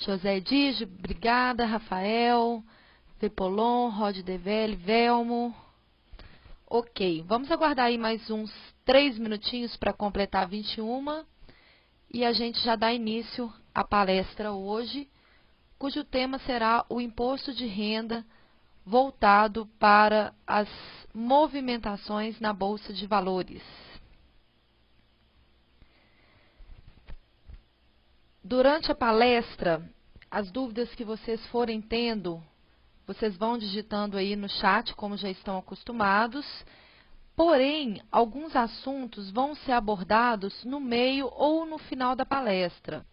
José Edige, obrigada. Rafael, Vepolon, Rod Develli, Velmo. Ok, vamos aguardar aí mais uns 3 minutinhos para completar 21 e a gente já dá início à palestra hoje, cujo tema será o imposto de renda voltado para as movimentações na Bolsa de Valores. Durante a palestra, as dúvidas que vocês forem tendo, vocês vão digitando aí no chat, como já estão acostumados. Porém, alguns assuntos vão ser abordados no meio ou no final da palestra.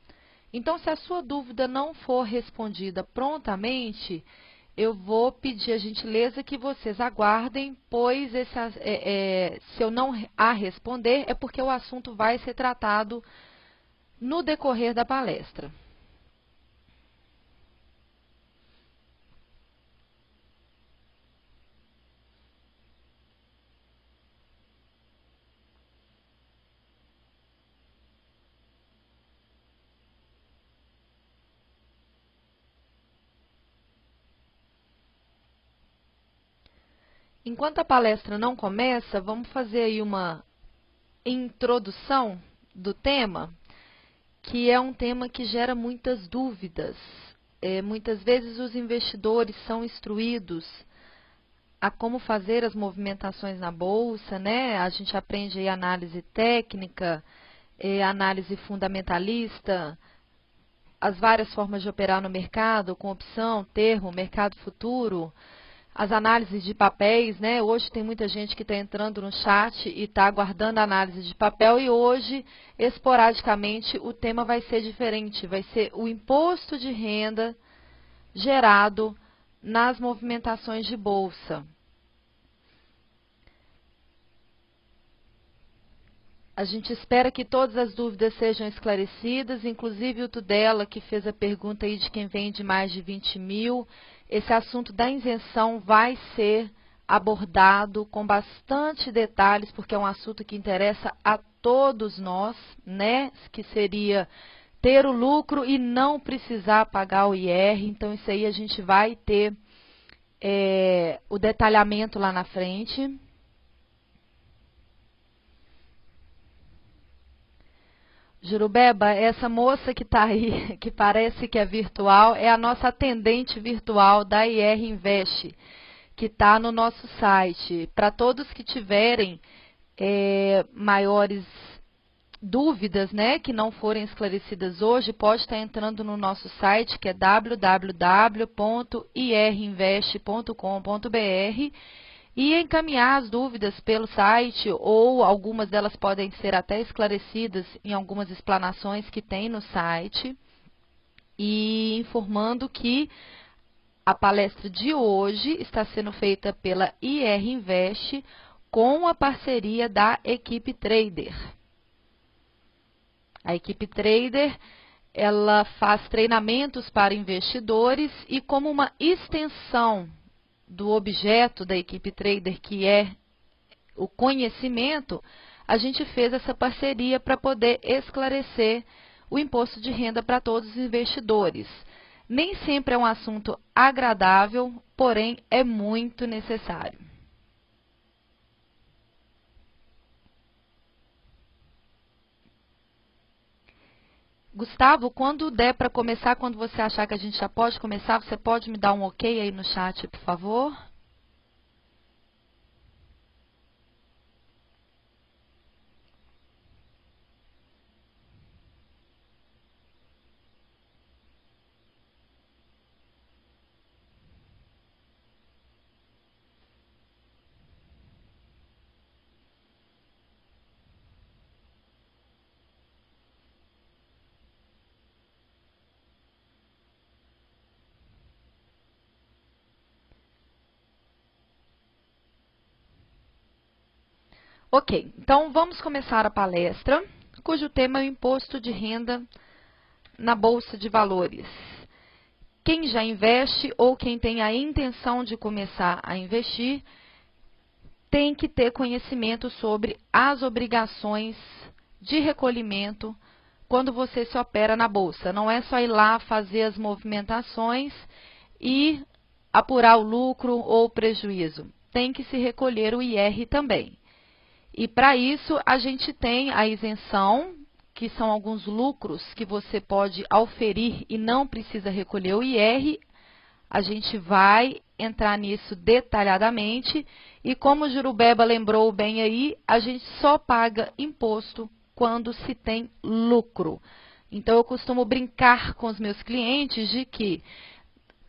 Então, se a sua dúvida não for respondida prontamente, eu vou pedir a gentileza que vocês aguardem, pois se eu não a responder, é porque o assunto vai ser tratado no decorrer da palestra. Enquanto a palestra não começa, vamos fazer aí uma introdução do tema, que é um tema que gera muitas dúvidas. Muitas vezes os investidores são instruídos a como fazer as movimentações na bolsa, né? A gente aprende aí análise técnica, análise fundamentalista, as várias formas de operar no mercado, com opção, termo, mercado futuro, as análises de papéis, né? Hoje tem muita gente que está entrando no chat e está aguardando a análise de papel e hoje, esporadicamente, o tema vai ser diferente, vai ser o imposto de renda gerado nas movimentações de bolsa. A gente espera que todas as dúvidas sejam esclarecidas, inclusive o Tudela, que fez a pergunta aí de quem vende mais de 20 mil. Esse assunto da isenção vai ser abordado com bastante detalhes, porque é um assunto que interessa a todos nós, né? Que seria ter o lucro e não precisar pagar o IR. Então, isso aí a gente vai ter o detalhamento lá na frente. Jurubeba, essa moça que está aí, que parece que é virtual, é a nossa atendente virtual da IR Invest, que está no nosso site. Para todos que tiverem maiores dúvidas, né, que não forem esclarecidas hoje, pode estar entrando no nosso site, que é www.irinvest.com.br, e encaminhar as dúvidas pelo site, ou algumas delas podem ser até esclarecidas em algumas explanações que tem no site, e informando que a palestra de hoje está sendo feita pela IR Invest com a parceria da Equipe Trader. A Equipe Trader, ela faz treinamentos para investidores e, como uma extensão do objeto da Equipe Trader, que é o conhecimento, a gente fez essa parceria para poder esclarecer o imposto de renda para todos os investidores. Nem sempre é um assunto agradável, porém é muito necessário. Gustavo, quando der para começar, quando você achar que a gente já pode começar, você pode me dar um ok aí no chat, por favor? Ok, então vamos começar a palestra, cujo tema é o imposto de renda na Bolsa de Valores. Quem já investe ou quem tem a intenção de começar a investir tem que ter conhecimento sobre as obrigações de recolhimento quando você se opera na bolsa. Não é só ir lá fazer as movimentações e apurar o lucro ou o prejuízo. Tem que se recolher o IR também. E para isso a gente tem a isenção, que são alguns lucros que você pode auferir e não precisa recolher o IR. A gente vai entrar nisso detalhadamente. E como o Jurubeba lembrou bem aí, a gente só paga imposto quando se tem lucro. Então, eu costumo brincar com os meus clientes de que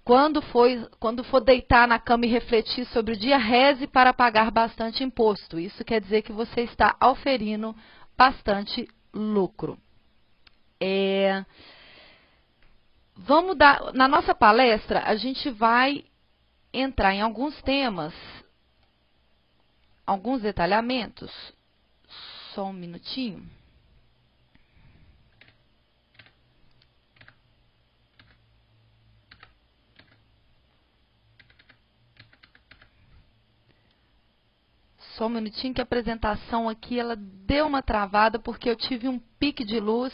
quando for deitar na cama e refletir sobre o dia, reze para pagar bastante imposto. Isso quer dizer que você está auferindo bastante lucro. Na nossa palestra, a gente vai entrar em alguns temas, alguns detalhamentos. Só um minutinho. Só um minutinho que a apresentação aqui, ela deu uma travada porque eu tive um pique de luz.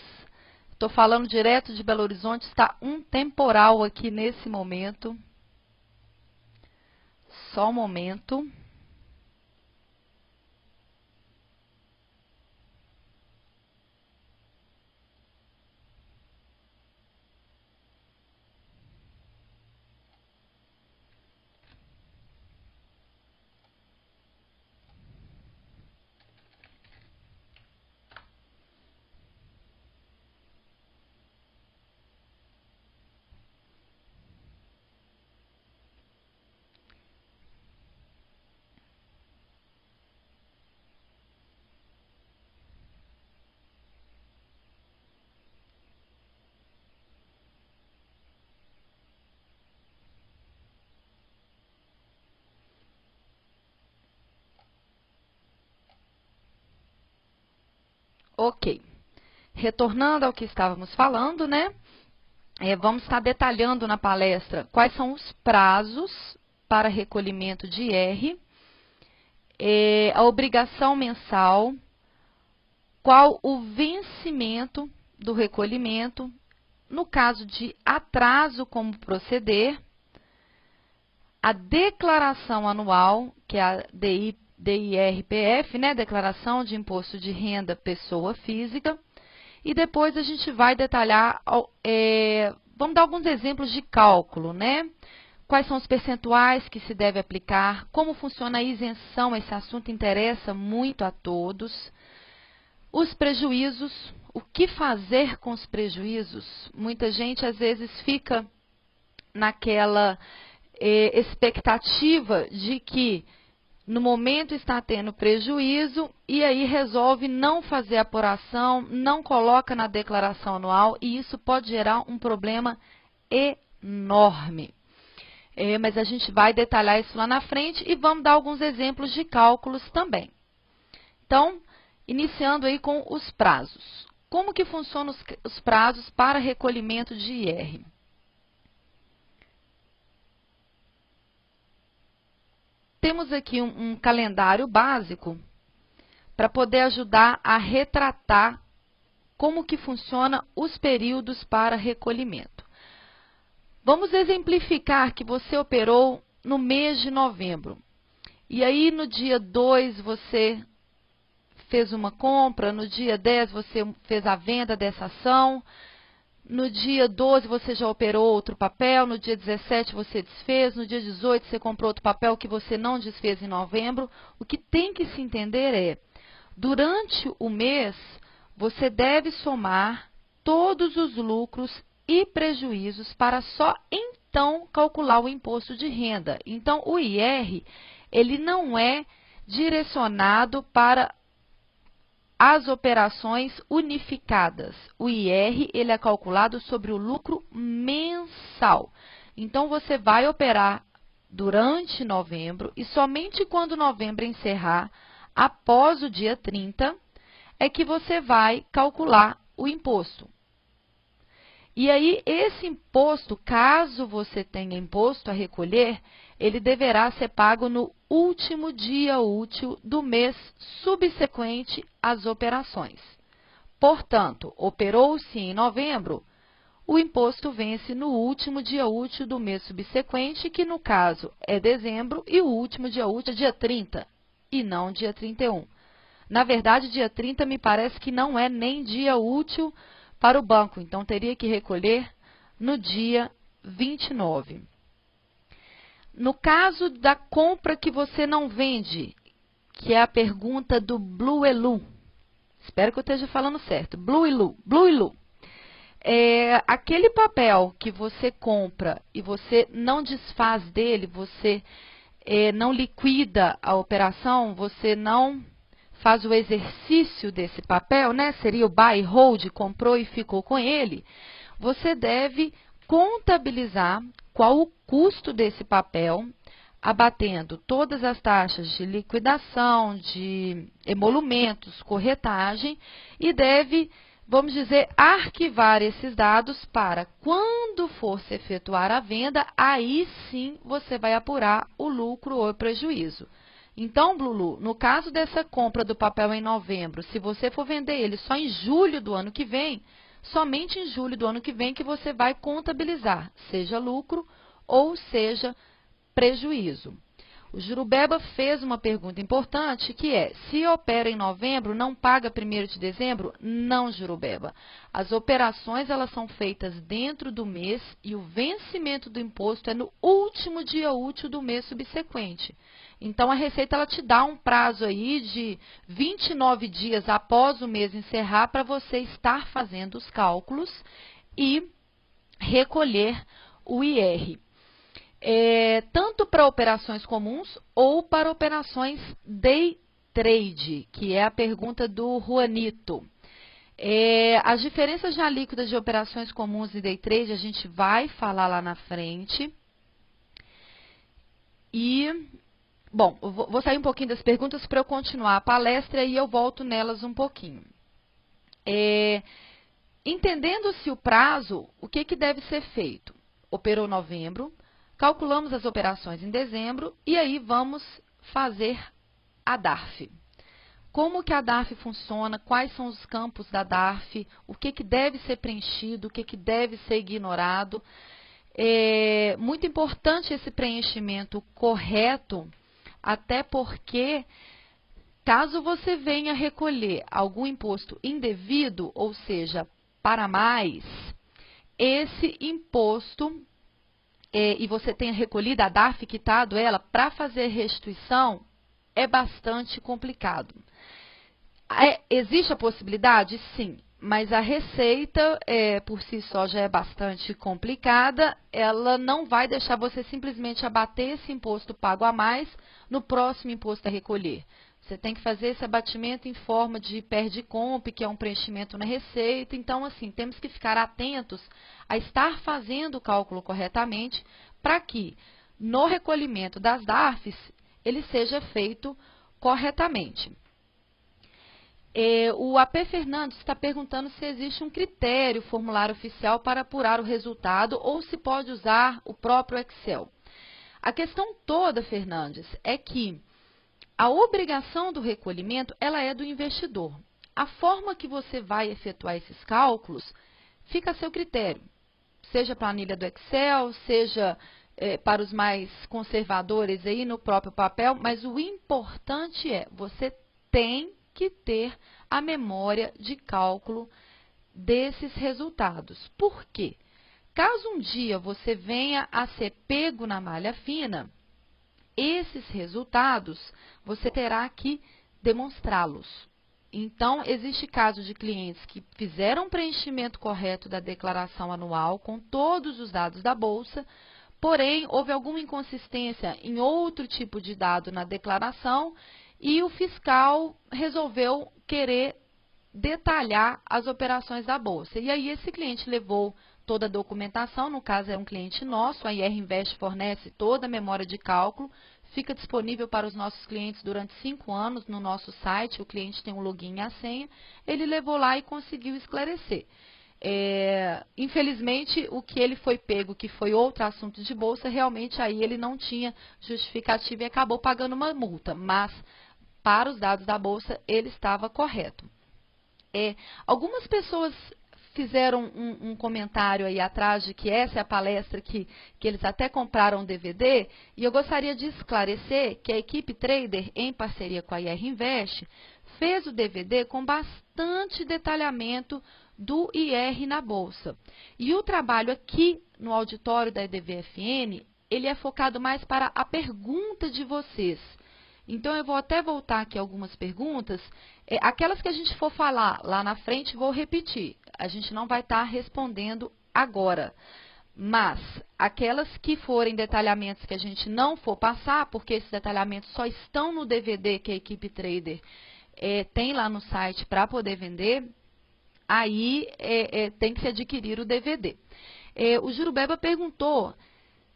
Estou falando direto de Belo Horizonte, está um temporal aqui nesse momento. Só um momento. Ok. Retornando ao que estávamos falando, né? Vamos estar detalhando na palestra quais são os prazos para recolhimento de IR, a obrigação mensal, qual o vencimento do recolhimento, no caso de atraso, como proceder, a declaração anual, que é a DIRPF, né, Declaração de Imposto de Renda Pessoa Física, e depois a gente vai detalhar, vamos dar alguns exemplos de cálculo, né? Quais são os percentuais que se deve aplicar, como funciona a isenção, esse assunto interessa muito a todos. Os prejuízos, o que fazer com os prejuízos? Muita gente às vezes fica naquela expectativa de que no momento está tendo prejuízo e aí resolve não fazer a apuração, não coloca na declaração anual e isso pode gerar um problema enorme. Mas a gente vai detalhar isso lá na frente e vamos dar alguns exemplos de cálculos também. Então, iniciando aí com os prazos. Como que funcionam os prazos para recolhimento de IR? Temos aqui um calendário básico para poder ajudar a retratar como que funciona os períodos para recolhimento. Vamos exemplificar que você operou no mês de novembro. E aí no dia 2 você fez uma compra, no dia 10 você fez a venda dessa ação, no dia 12 você já operou outro papel, no dia 17 você desfez, no dia 18 você comprou outro papel que você não desfez em novembro. O que tem que se entender é, durante o mês, você deve somar todos os lucros e prejuízos para só então calcular o imposto de renda. Então, o IR, ele não é direcionado para as operações unificadas. O IR, ele é calculado sobre o lucro mensal. Então, você vai operar durante novembro e somente quando novembro encerrar, após o dia 30, é que você vai calcular o imposto. E aí, esse imposto, caso você tenha imposto a recolher, ele deverá ser pago no último dia útil do mês subsequente às operações. Portanto, operou-se em novembro, o imposto vence no último dia útil do mês subsequente, que no caso é dezembro, e o último dia útil é dia 30, e não dia 31. Na verdade, dia 30 me parece que não é nem dia útil para o banco, então teria que recolher no dia 29. No caso da compra que você não vende, que é a pergunta do Blue Elu, espero que eu esteja falando certo, Blue Elu. Aquele papel que você compra e você não desfaz dele, você não liquida a operação, você não faz o exercício desse papel, né? Seria o buy and hold, comprou e ficou com ele. Você deve contabilizar qual o custo desse papel, abatendo todas as taxas de liquidação, de emolumentos, corretagem, e deve, vamos dizer, arquivar esses dados para, quando for se efetuar a venda, aí sim você vai apurar o lucro ou o prejuízo. Então, Blulu, no caso dessa compra do papel em novembro, se você for vender ele só em julho do ano que vem, somente em julho do ano que vem que você vai contabilizar, seja lucro ou seja prejuízo. O Jurubeba fez uma pergunta importante, que é: se opera em novembro, não paga 1º de dezembro? Não, Jurubeba. As operações elas são feitas dentro do mês e o vencimento do imposto é no último dia útil do mês subsequente. Então, a Receita ela te dá um prazo aí de 29 dias após o mês encerrar para você estar fazendo os cálculos e recolher o IR. Tanto para operações comuns ou para operações day trade, que é a pergunta do Juanito. As diferenças de alíquotas de operações comuns e day trade a gente vai falar lá na frente. Bom, eu vou sair um pouquinho das perguntas para eu continuar a palestra e eu volto nelas um pouquinho. Entendendo-se o prazo, o que deve ser feito? Operou novembro, calculamos as operações em dezembro e aí vamos fazer a DARF. Como que a DARF funciona, quais são os campos da DARF, o que deve ser preenchido, o que deve ser ignorado. É muito importante esse preenchimento correto, até porque, caso você venha recolher algum imposto indevido, ou seja, para mais, esse imposto, e você tenha recolhido a DARF, quitado ela, para fazer restituição, é bastante complicado. Existe a possibilidade? Sim, mas a Receita, por si só, já é bastante complicada. Ela não vai deixar você simplesmente abater esse imposto pago a mais no próximo imposto a recolher. Você tem que fazer esse abatimento em forma de perde-comp, que é um preenchimento na Receita. Então, assim, temos que ficar atentos a estar fazendo o cálculo corretamente para que, no recolhimento das DARFs, ele seja feito corretamente. O AP Fernandes está perguntando se existe um critério formulário oficial para apurar o resultado ou se pode usar o próprio Excel. A questão toda, Fernandes, é que a obrigação do recolhimento ela é do investidor. A forma que você vai efetuar esses cálculos fica a seu critério. Seja planilha do Excel, seja para os mais conservadores aí no próprio papel, mas o importante é você tem que ter a memória de cálculo desses resultados. Por quê? Caso um dia você venha a ser pego na malha fina, esses resultados você terá que demonstrá-los. Então, existe caso de clientes que fizeram o preenchimento correto da declaração anual com todos os dados da Bolsa, porém, houve alguma inconsistência em outro tipo de dado na declaração e o fiscal resolveu querer detalhar as operações da Bolsa. E aí esse cliente levou toda a documentação, no caso é um cliente nosso, a IR Invest fornece toda a memória de cálculo, fica disponível para os nossos clientes durante 5 anos no nosso site, o cliente tem um login e a senha, ele levou lá e conseguiu esclarecer. Infelizmente, o que ele foi pego, que foi outro assunto de Bolsa, realmente aí ele não tinha justificativa e acabou pagando uma multa, mas para os dados da Bolsa ele estava correto. Algumas pessoas fizeram um comentário aí atrás de que essa é a palestra que eles até compraram o DVD, e eu gostaria de esclarecer que a equipe Trader, em parceria com a IR Invest, fez o DVD com bastante detalhamento do IR na Bolsa. E o trabalho aqui no auditório da EDVFN, ele é focado mais para a pergunta de vocês. Então, eu vou até voltar aqui algumas perguntas. Aquelas que a gente for falar lá na frente, vou repetir. A gente não vai estar respondendo agora. Mas, aquelas que forem detalhamentos que a gente não for passar, porque esses detalhamentos só estão no DVD que a equipe Trader tem lá no site para poder vender, aí tem que se adquirir o DVD. O Jurubeba perguntou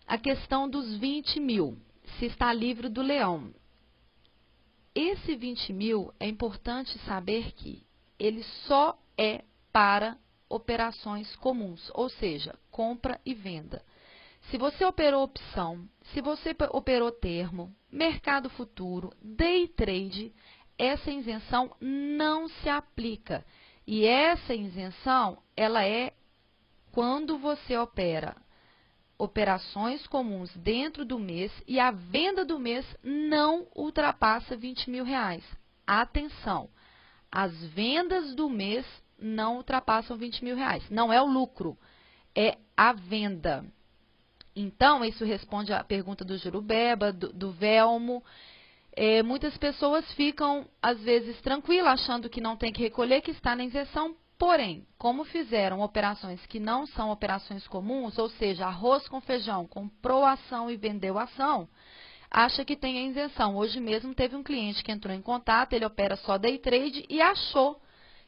a questão dos 20 mil, se está livre do leão. Esse 20 mil, é importante saber que ele só é para operações comuns, ou seja, compra e venda. Se você operou opção, se você operou termo, mercado futuro, day trade, essa isenção não se aplica. E essa isenção, ela é quando você opera operações comuns dentro do mês e a venda do mês não ultrapassa 20 mil reais. Atenção, as vendas do mês não ultrapassam 20 mil reais. Não é o lucro, é a venda. Então, isso responde à pergunta do Jurubeba, do Velmo. Muitas pessoas ficam, às vezes, tranquilas, achando que não tem que recolher, que está na isenção. Porém, como fizeram operações que não são operações comuns, ou seja, arroz com feijão, comprou ação e vendeu ação, acha que tem a isenção. Hoje mesmo teve um cliente que entrou em contato, ele opera só day trade e achou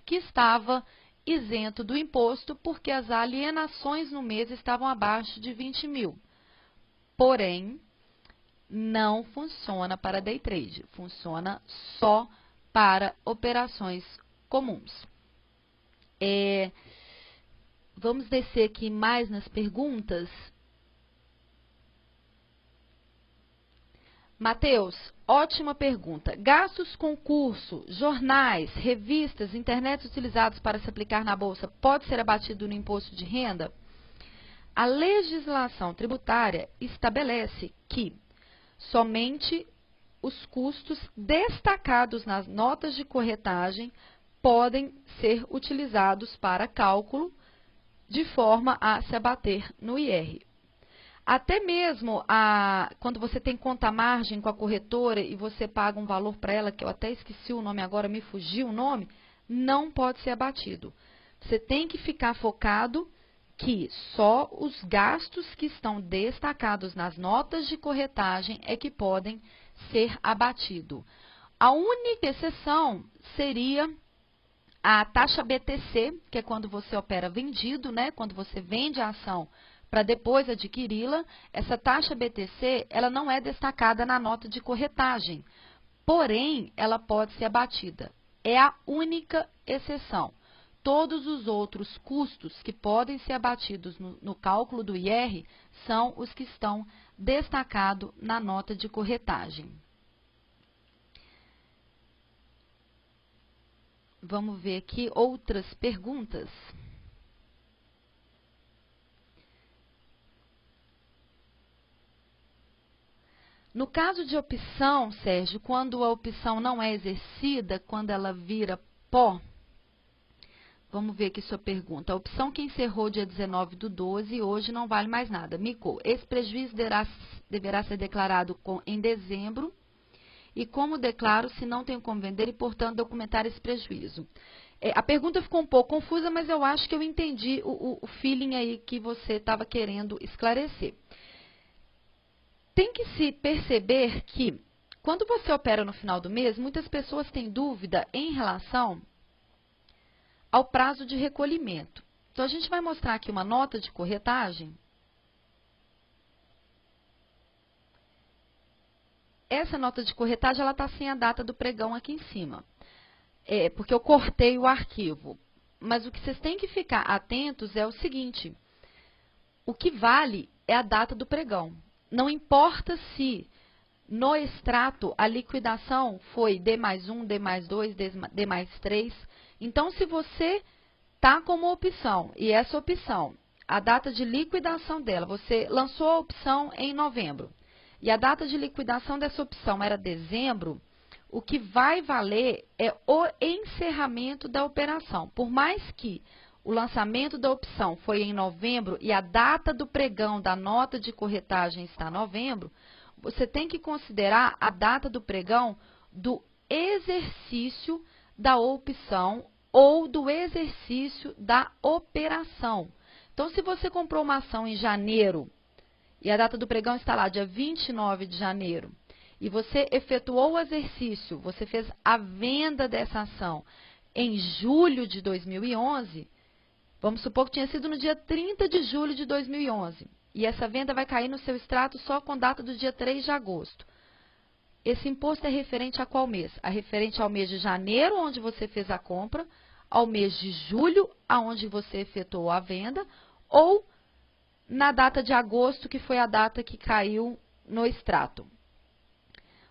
que estava isento do imposto porque as alienações no mês estavam abaixo de 20 mil. Porém, não funciona para day trade, funciona só para operações comuns. Vamos descer aqui mais nas perguntas. Mateus, ótima pergunta. Gastos com curso, jornais, revistas, internet utilizados para se aplicar na Bolsa pode ser abatido no imposto de renda? A legislação tributária estabelece que somente os custos destacados nas notas de corretagem podem ser utilizados para cálculo de forma a se abater no IR. Até mesmo quando você tem conta margem com a corretora e você paga um valor para ela, que eu até esqueci o nome agora, me fugiu o nome, não pode ser abatido. Você tem que ficar focado que só os gastos que estão destacados nas notas de corretagem é que podem ser abatidos. A única exceção seria a taxa BTC, que é quando você opera vendido, né? Quando você vende a ação para depois adquiri-la, essa taxa BTC, ela não é destacada na nota de corretagem, porém, ela pode ser abatida. É a única exceção. Todos os outros custos que podem ser abatidos no cálculo do IR são os que estão destacados na nota de corretagem. Vamos ver aqui outras perguntas. No caso de opção, Sérgio, quando a opção não é exercida, quando ela vira pó, vamos ver aqui sua pergunta. A opção que encerrou dia 19/12 hoje não vale mais nada. Mico, esse prejuízo deverá ser declarado em dezembro. E como declaro se não tenho como vender e, portanto, documentar esse prejuízo? A pergunta ficou um pouco confusa, mas eu acho que eu entendi o feeling aí que você estava querendo esclarecer. Tem que se perceber que, quando você opera no final do mês, muitas pessoas têm dúvida em relação ao prazo de recolhimento. Então, a gente vai mostrar aqui uma nota de corretagem. Essa nota de corretagem, ela está sem a data do pregão aqui em cima. Porque eu cortei o arquivo. Mas o que vocês têm que ficar atentos é o seguinte. O que vale é a data do pregão. Não importa se no extrato a liquidação foi D+1, D+2, D+3, Então, se você está como opção, e essa opção, a data de liquidação dela, você lançou a opção em novembro, e a data de liquidação dessa opção era dezembro, o que vai valer é o encerramento da operação. Por mais que o lançamento da opção foi em novembro e a data do pregão da nota de corretagem está em novembro, você tem que considerar a data do pregão do exercício da opção ou do exercício da operação. Então, se você comprou uma ação em janeiro e a data do pregão está lá, dia 29 de janeiro, e você efetuou o exercício, você fez a venda dessa ação em julho de 2011, vamos supor que tinha sido no dia 30 de julho de 2011, e essa venda vai cair no seu extrato só com data do dia 3 de agosto. Esse imposto é referente a qual mês? É referente ao mês de janeiro, onde você fez a compra, ao mês de julho, aonde você efetuou a venda, ou na data de agosto, que foi a data que caiu no extrato.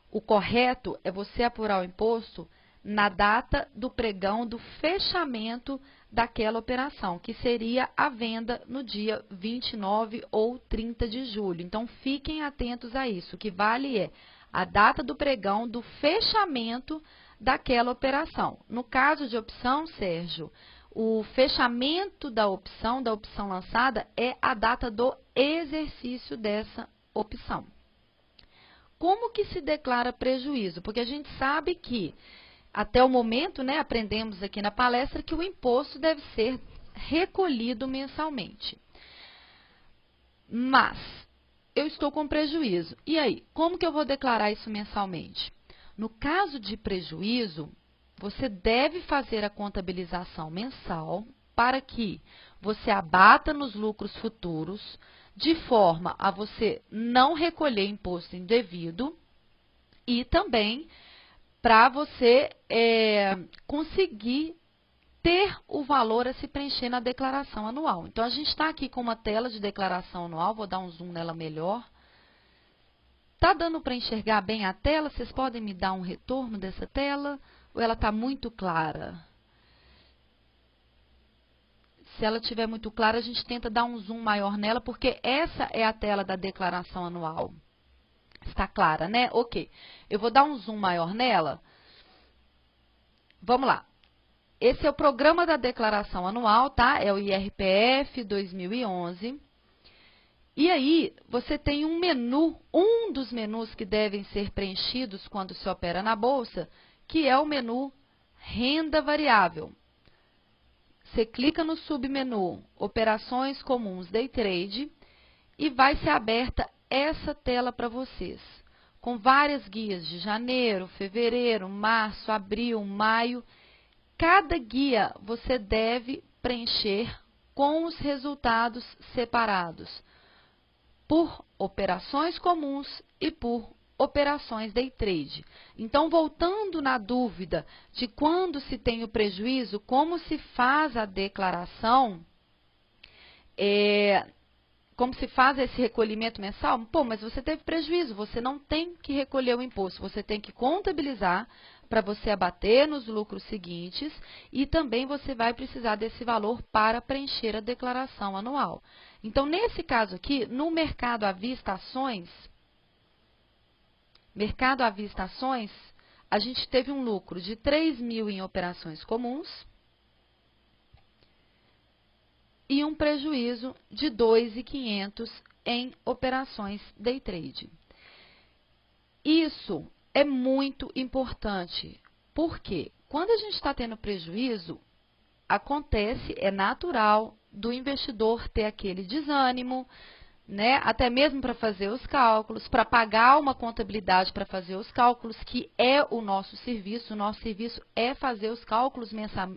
O correto é você apurar o imposto na data do pregão do fechamento daquela operação, que seria a venda no dia 29 ou 30 de julho. Então, fiquem atentos a isso. O que vale é a data do pregão do fechamento daquela operação. No caso de opção, Sérgio, o fechamento da opção lançada é a data do exercício dessa opção. Como que se declara prejuízo? Porque a gente sabe que, até o momento, né, aprendemos aqui na palestra que o imposto deve ser recolhido mensalmente. Mas eu estou com prejuízo. E aí, como que eu vou declarar isso mensalmente? No caso de prejuízo, você deve fazer a contabilização mensal para que você abata nos lucros futuros, de forma a você não recolher imposto indevido e também para você conseguir ter o valor a se preencher na declaração anual. Então, a gente está aqui com uma tela de declaração anual, vou dar um zoom nela melhor. Está dando para enxergar bem a tela? Vocês podem me dar um retorno dessa tela? Ou ela está muito clara? Se ela estiver muito clara, a gente tenta dar um zoom maior nela, porque essa é a tela da declaração anual. Está clara, né? Ok. Eu vou dar um zoom maior nela. Vamos lá. Esse é o programa da declaração anual, tá? É o IRPF 2011. E aí, você tem um menu, um dos menus que devem ser preenchidos quando se opera na Bolsa, que é o menu Renda Variável. Você clica no submenu Operações Comuns Day Trade e vai ser aberta essa tela para vocês, com várias guias de janeiro, fevereiro, março, abril, maio. Cada guia você deve preencher com os resultados separados, por operações comuns e por operações day trade. Então, voltando na dúvida de quando se tem o prejuízo, como se faz a declaração, como se faz esse recolhimento mensal? Pô, mas você teve prejuízo, você não tem que recolher o imposto, você tem que contabilizar para você abater nos lucros seguintes e também você vai precisar desse valor para preencher a declaração anual. Então, nesse caso aqui, no mercado à vista ações, a gente teve um lucro de 3.000 em operações comuns e um prejuízo de 2.500 em operações day trade. Isso é muito importante, porque quando a gente está tendo prejuízo, acontece, é natural do investidor ter aquele desânimo, né? Até mesmo para fazer os cálculos, para pagar uma contabilidade para fazer os cálculos, que é o nosso serviço. O nosso serviço é fazer os cálculos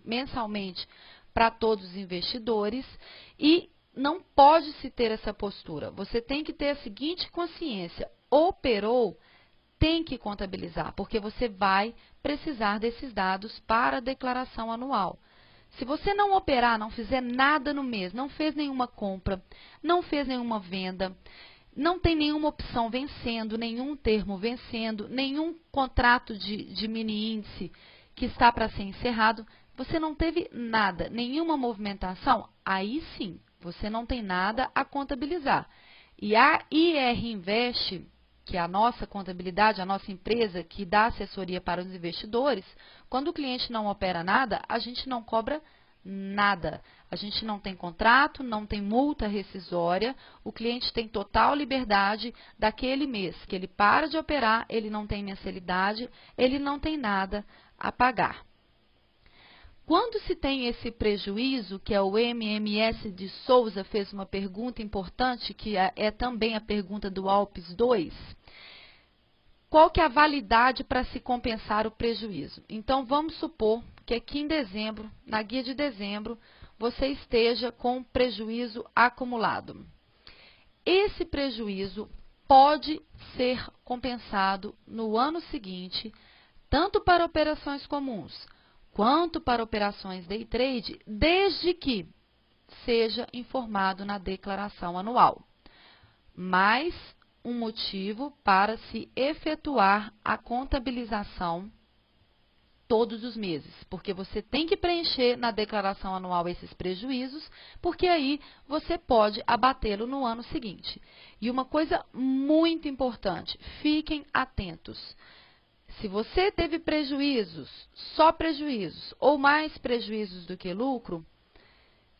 mensalmente para todos os investidores e não pode se ter essa postura. Você tem que ter a seguinte consciência: operou, tem que contabilizar, porque você vai precisar desses dados para a declaração anual. Se você não operar, não fizer nada no mês, não fez nenhuma compra, não fez nenhuma venda, não tem nenhuma opção vencendo, nenhum termo vencendo, nenhum contrato de mini índice que está para ser encerrado, Você não teve nada, nenhuma movimentação? Aí sim, você não tem nada a contabilizar. E a IR Invest, que é a nossa contabilidade, a nossa empresa que dá assessoria para os investidores, quando o cliente não opera nada, a gente não cobra nada. A gente não tem contrato, não tem multa rescisória, o cliente tem total liberdade daquele mês que ele para de operar, ele não tem mensalidade, ele não tem nada a pagar. Quando se tem esse prejuízo, que é o MMS de Souza fez uma pergunta importante, que é também a pergunta do Alpes 2, qual que é a validade para se compensar o prejuízo? Então, vamos supor que aqui em dezembro, na guia de dezembro, você esteja com prejuízo acumulado. Esse prejuízo pode ser compensado no ano seguinte, tanto para operações comuns, quanto para operações day trade, desde que seja informado na declaração anual. Mais um motivo para se efetuar a contabilização todos os meses, porque você tem que preencher na declaração anual esses prejuízos, porque aí você pode abatê-lo no ano seguinte. E uma coisa muito importante, fiquem atentos. Se você teve prejuízos, só prejuízos, ou mais prejuízos do que lucro,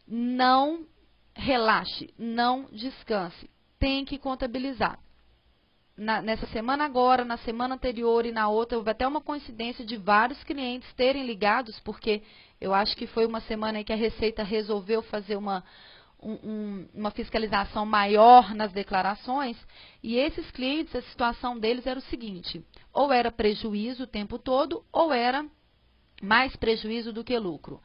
não relaxe, não descanse, tem que contabilizar. Nessa semana agora, na semana anterior e na outra, houve até uma coincidência de vários clientes terem ligados, porque eu acho que foi uma semana em que a Receita resolveu fazer uma fiscalização maior nas declarações, e esses clientes, a situação deles era o seguinte, ou era prejuízo o tempo todo, ou era mais prejuízo do que lucro.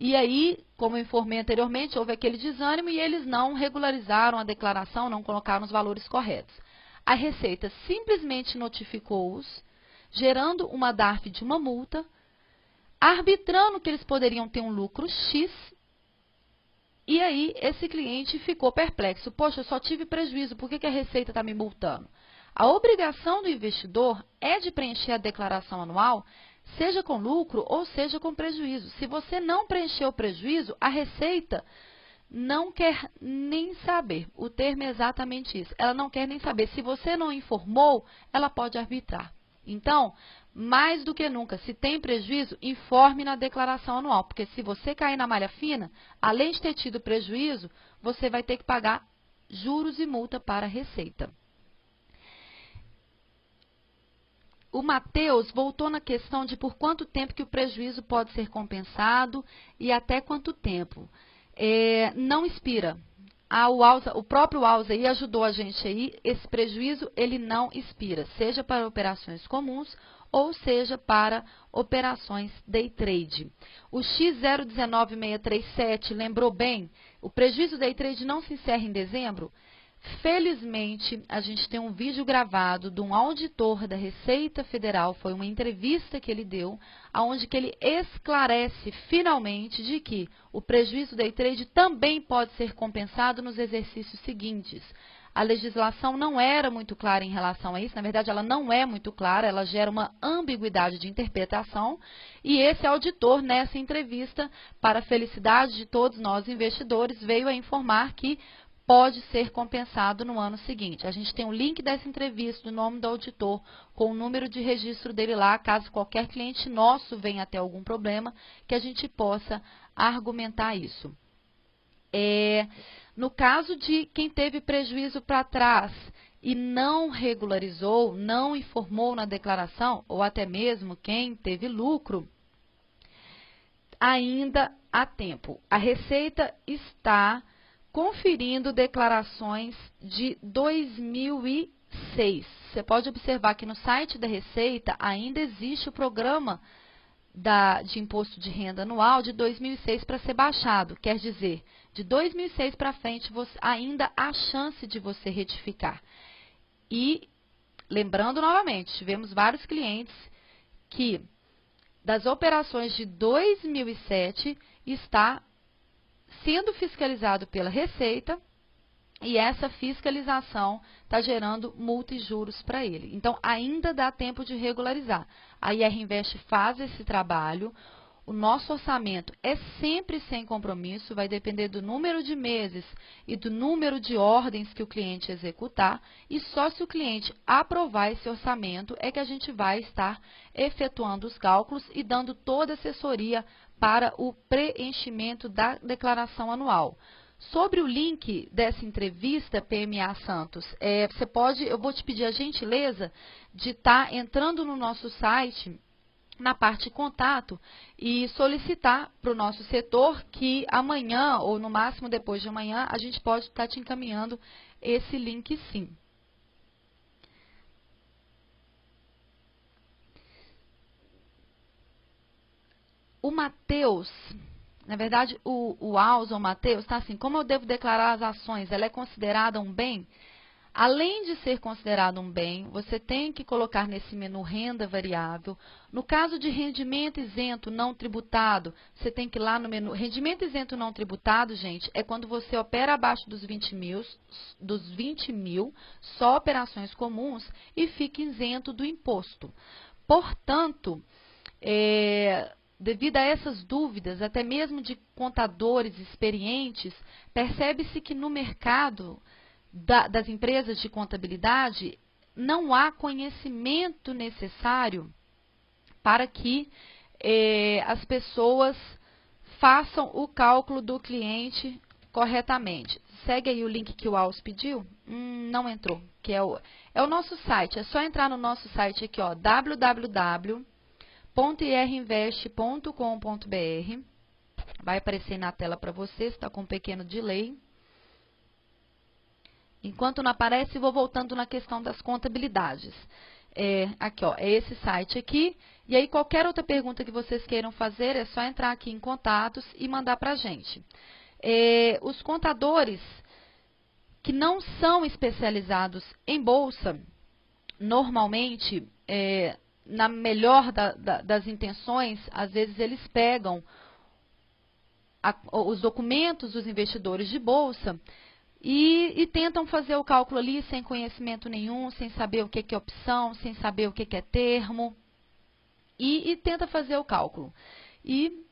E aí, como eu informei anteriormente, houve aquele desânimo e eles não regularizaram a declaração, não colocaram os valores corretos. A Receita simplesmente notificou-os, gerando uma DARF de uma multa, arbitrando que eles poderiam ter um lucro X. E aí, esse cliente ficou perplexo. Poxa, eu só tive prejuízo, por que a Receita está me multando? A obrigação do investidor é de preencher a declaração anual, seja com lucro ou seja com prejuízo. Se você não preencher o prejuízo, a Receita não quer nem saber. O termo é exatamente isso. Ela não quer nem saber. Se você não informou, ela pode arbitrar. Então, mais do que nunca, se tem prejuízo, informe na declaração anual, porque se você cair na malha fina, além de ter tido prejuízo, você vai ter que pagar juros e multa para a Receita. O Matheus voltou na questão de por quanto tempo que o prejuízo pode ser compensado e até quanto tempo. Não expira. O próprio Alza aí ajudou a gente aí, esse prejuízo ele não expira, seja para operações comuns ou seja para operações day trade. O X019637 lembrou bem, o prejuízo day trade não se encerra em dezembro? Felizmente, a gente tem um vídeo gravado de um auditor da Receita Federal, foi uma entrevista que ele deu, onde que ele esclarece finalmente de que o prejuízo day trade também pode ser compensado nos exercícios seguintes. A legislação não era muito clara em relação a isso, na verdade ela não é muito clara, ela gera uma ambiguidade de interpretação e esse auditor nessa entrevista, para a felicidade de todos nós investidores, veio a informar que pode ser compensado no ano seguinte. A gente tem o link dessa entrevista, o nome do auditor, com o número de registro dele lá, caso qualquer cliente nosso venha a ter algum problema, que a gente possa argumentar isso. No caso de quem teve prejuízo para trás e não regularizou, não informou na declaração, ou até mesmo quem teve lucro, ainda há tempo. A Receita está conferindo declarações de 2006. Você pode observar que no site da Receita ainda existe o programa de imposto de renda anual de 2006 para ser baixado. Quer dizer, de 2006 para frente ainda há chance de você retificar. E, lembrando novamente, tivemos vários clientes que das operações de 2007 está sendo fiscalizado pela Receita e essa fiscalização está gerando multa e juros para ele. Então, ainda dá tempo de regularizar. A IR Invest faz esse trabalho. o nosso orçamento é sempre sem compromisso, vai depender do número de meses e do número de ordens que o cliente executar, e só se o cliente aprovar esse orçamento é que a gente vai estar efetuando os cálculos e dando toda a assessoria para o preenchimento da declaração anual. Sobre o link dessa entrevista, PMA Santos, eu vou te pedir a gentileza de estar entrando no nosso site, na parte contato, e solicitar para o nosso setor que amanhã, ou no máximo depois de amanhã, a gente pode estar te encaminhando esse link sim. O Matheus, na verdade, o Alson Matheus está assim: como eu devo declarar as ações? Ela é considerada um bem? Além de ser considerado um bem, você tem que colocar nesse menu renda variável. No caso de rendimento isento não tributado, você tem que ir lá no menu. Rendimento isento não tributado, gente, é quando você opera abaixo dos 20 mil, só operações comuns, e fica isento do imposto. Portanto, devido a essas dúvidas, até mesmo de contadores experientes, percebe-se que no mercado das empresas de contabilidade não há conhecimento necessário para que as pessoas façam o cálculo do cliente corretamente. Segue aí o link que o Alves pediu? Não entrou, que é o nosso site. É só entrar no nosso site aqui, ó, www.irinvest.com.br. Vai aparecer na tela para você, está com um pequeno delay. Enquanto não aparece, vou voltando na questão das contabilidades. Aqui, ó, é esse site aqui. E aí, qualquer outra pergunta que vocês queiram fazer, é só entrar aqui em contatos e mandar para a gente. Os contadores que não são especializados em bolsa, normalmente, na melhor das intenções, às vezes eles pegam os documentos dos investidores de bolsa e tentam fazer o cálculo ali sem conhecimento nenhum, sem saber o que é opção, sem saber o que é termo, e tenta fazer o cálculo. E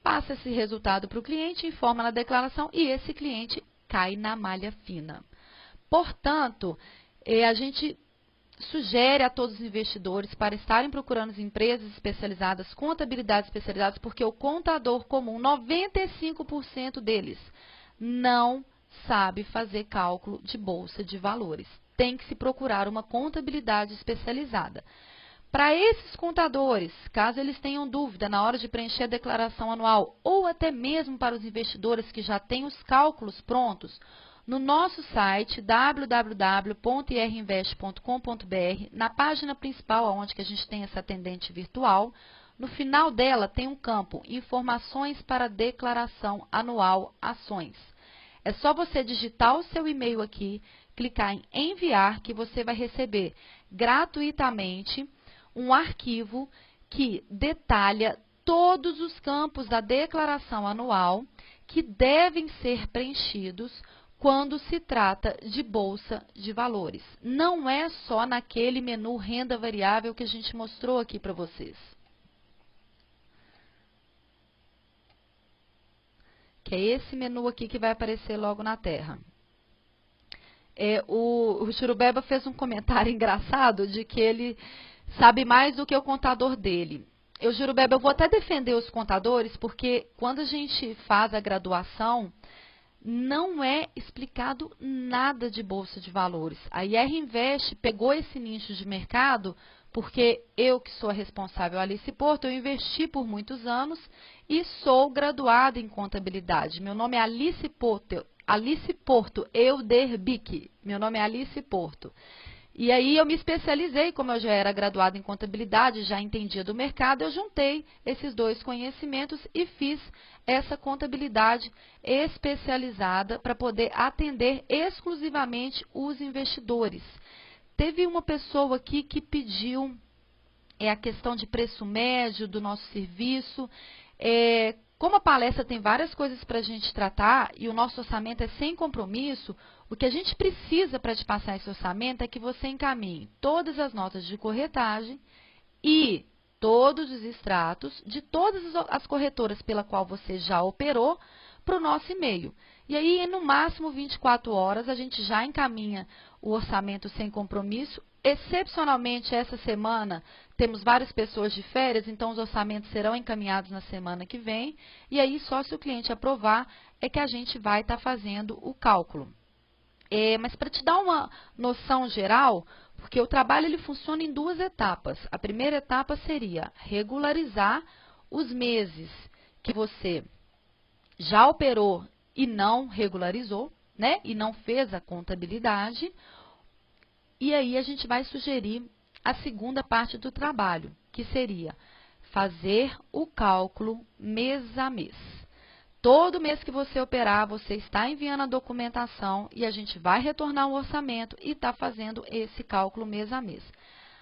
passa esse resultado para o cliente, informa na declaração, e esse cliente cai na malha fina. Portanto, a gente sugere a todos os investidores para estarem procurando as empresas especializadas, contabilidades especializadas, porque o contador comum, 95% deles, não sabe fazer cálculo de bolsa de valores. Tem que se procurar uma contabilidade especializada. Para esses contadores, caso eles tenham dúvida na hora de preencher a declaração anual, ou até mesmo para os investidores que já têm os cálculos prontos, no nosso site www.irinvest.com.br, na página principal, onde que a gente tem essa atendente virtual, no final dela tem um campo Informações para Declaração Anual Ações. É só você digitar o seu e-mail aqui, clicar em enviar, que você vai receber gratuitamente um arquivo que detalha todos os campos da declaração anual que devem ser preenchidos quando se trata de bolsa de valores. Não é só naquele menu renda variável que a gente mostrou aqui para vocês. Que é esse menu aqui que vai aparecer logo na tela. O Churubeba fez um comentário engraçado de que ele sabe mais do que o contador dele. Churubeba, eu vou até defender os contadores, porque quando a gente faz a graduação, não é explicado nada de bolsa de valores. A IR Invest pegou esse nicho de mercado porque eu, que sou a responsável, Alice Porto, eu investi por muitos anos e sou graduada em contabilidade. Meu nome é Alice Porto Euderbic. Meu nome é Alice Porto. E aí eu me especializei, como eu já era graduada em contabilidade, já entendia do mercado, eu juntei esses dois conhecimentos e fiz essa contabilidade especializada para poder atender exclusivamente os investidores. Teve uma pessoa aqui que pediu a questão de preço médio do nosso serviço. Como a palestra tem várias coisas para a gente tratar e o nosso orçamento é sem compromisso, o que a gente precisa para te passar esse orçamento é que você encaminhe todas as notas de corretagem e todos os extratos de todas as corretoras pela qual você já operou para o nosso e-mail. E aí, no máximo 24 horas, a gente já encaminha o orçamento sem compromisso. Excepcionalmente, essa semana, temos várias pessoas de férias, então os orçamentos serão encaminhados na semana que vem. E aí, só se o cliente aprovar, é que a gente vai estar fazendo o cálculo. Mas para te dar uma noção geral, porque o trabalho ele funciona em duas etapas. A primeira etapa seria regularizar os meses que você já operou e não regularizou, né? E não fez a contabilidade. E aí a gente vai sugerir a segunda parte do trabalho, que seria fazer o cálculo mês a mês. Todo mês que você operar, você está enviando a documentação e a gente vai retornar o orçamento e está fazendo esse cálculo mês a mês.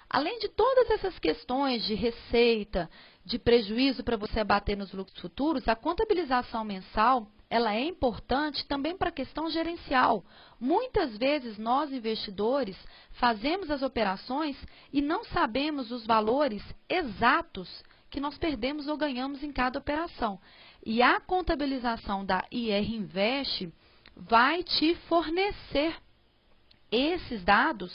Além de todas essas questões de receita, de prejuízo para você abater nos lucros futuros, a contabilização mensal ela é importante também para a questão gerencial. Muitas vezes nós, investidores, fazemos as operações e não sabemos os valores exatos que nós perdemos ou ganhamos em cada operação. E a contabilização da IR Invest vai te fornecer esses dados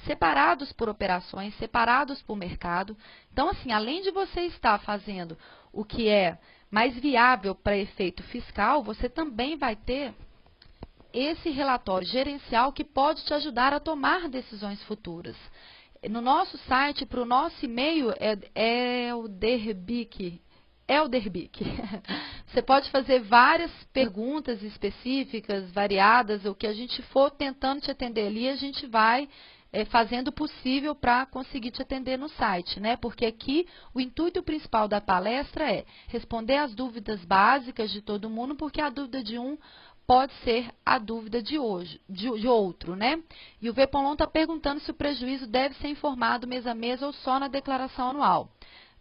separados por operações, separados por mercado. Então, assim, além de você estar fazendo o que é mais viável para efeito fiscal, você também vai ter esse relatório gerencial que pode te ajudar a tomar decisões futuras. No nosso site, para o nosso e-mail, é o Derbic. Você pode fazer várias perguntas específicas, variadas, o que a gente for tentando te atender ali, a gente vai fazendo o possível para conseguir te atender no site, né? Porque aqui o intuito principal da palestra é responder às dúvidas básicas de todo mundo, porque a dúvida de um pode ser a dúvida de outro, né? E o Vepolon está perguntando se o prejuízo deve ser informado mês a mês ou só na declaração anual.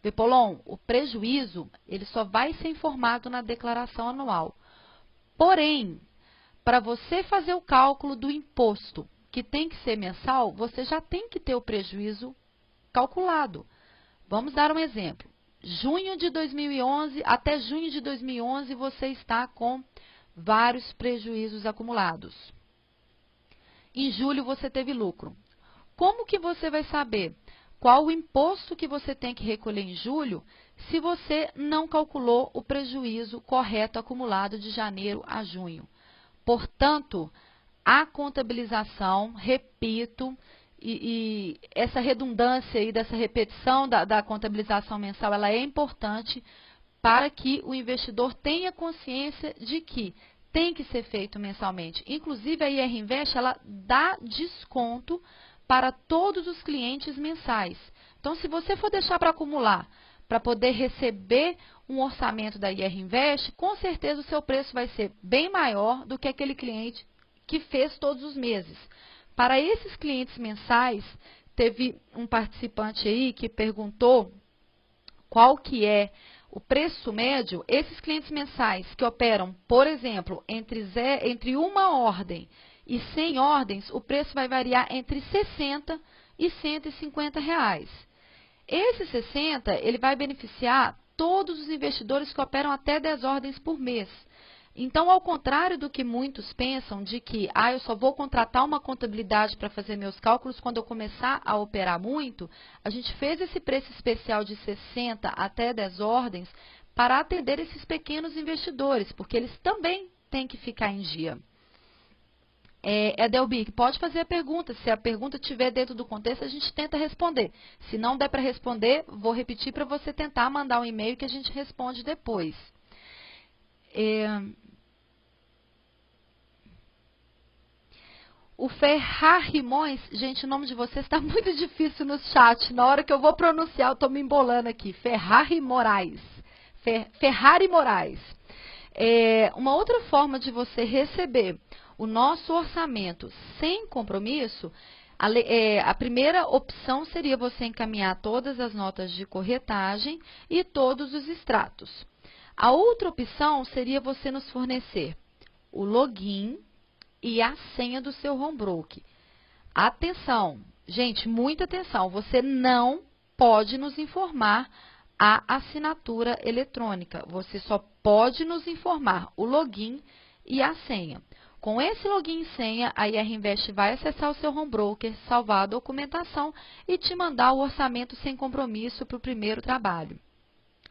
Vepolon, o prejuízo ele só vai ser informado na declaração anual. Porém, para você fazer o cálculo do imposto, que tem que ser mensal, você já tem que ter o prejuízo calculado. Vamos dar um exemplo. Junho de 2011, até junho de 2011, você está com vários prejuízos acumulados. Em julho, você teve lucro. Como que você vai saber qual o imposto que você tem que recolher em julho se você não calculou o prejuízo correto acumulado de janeiro a junho? Portanto, a contabilização, repito, e essa redundância aí dessa repetição da contabilização mensal, ela é importante para que o investidor tenha consciência de que tem que ser feito mensalmente. Inclusive, a IR Invest, ela dá desconto para todos os clientes mensais. Então, se você for deixar para acumular, para poder receber um orçamento da IR Invest, com certeza o seu preço vai ser bem maior do que aquele cliente que fez todos os meses. Para esses clientes mensais, teve um participante aí que perguntou qual que é o preço médio. Esses clientes mensais que operam, por exemplo, entre uma ordem e 100 ordens, o preço vai variar entre 60 e 150 reais. Esse 60, ele vai beneficiar todos os investidores que operam até 10 ordens por mês. Então, ao contrário do que muitos pensam de que eu só vou contratar uma contabilidade para fazer meus cálculos quando eu começar a operar muito, a gente fez esse preço especial de 60 até 10 ordens para atender esses pequenos investidores, porque eles também têm que ficar em dia. Edelbic, pode fazer a pergunta. Se a pergunta estiver dentro do contexto, a gente tenta responder. Se não der para responder, vou repetir para você tentar mandar um e-mail que a gente responde depois. O Ferrarimões, gente, o nome de vocês está muito difícil no chat. Na hora que eu vou pronunciar, eu estou me embolando aqui. Ferrari Moraes. Ferrari Moraes. Uma outra forma de você receber o nosso orçamento sem compromisso, a primeira opção seria você encaminhar todas as notas de corretagem e todos os extratos. A outra opção seria você nos fornecer o login e a senha do seu home broker. Atenção, gente, muita atenção. Você não pode nos informar a assinatura eletrônica. Você só pode nos informar o login e a senha. Com esse login e senha, a IR Invest vai acessar o seu home broker, salvar a documentação e te mandar o orçamento sem compromisso para o primeiro trabalho.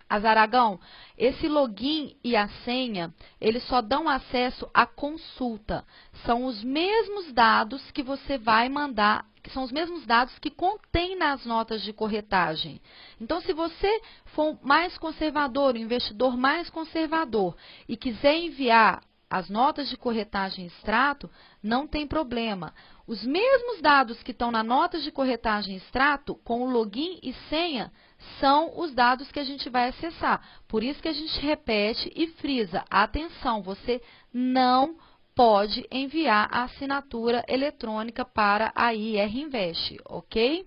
Azaragão, esse login e a senha, eles só dão acesso à consulta. São os mesmos dados que você vai mandar, são os mesmos dados que contém nas notas de corretagem. Então, se você for mais conservador, um investidor mais conservador, e quiser enviar as notas de corretagem extrato, não tem problema. Os mesmos dados que estão na nota de corretagem extrato, com o login e senha, são os dados que a gente vai acessar. Por isso que a gente repete e frisa. Atenção, você não pode enviar a assinatura eletrônica para a IR Invest, ok?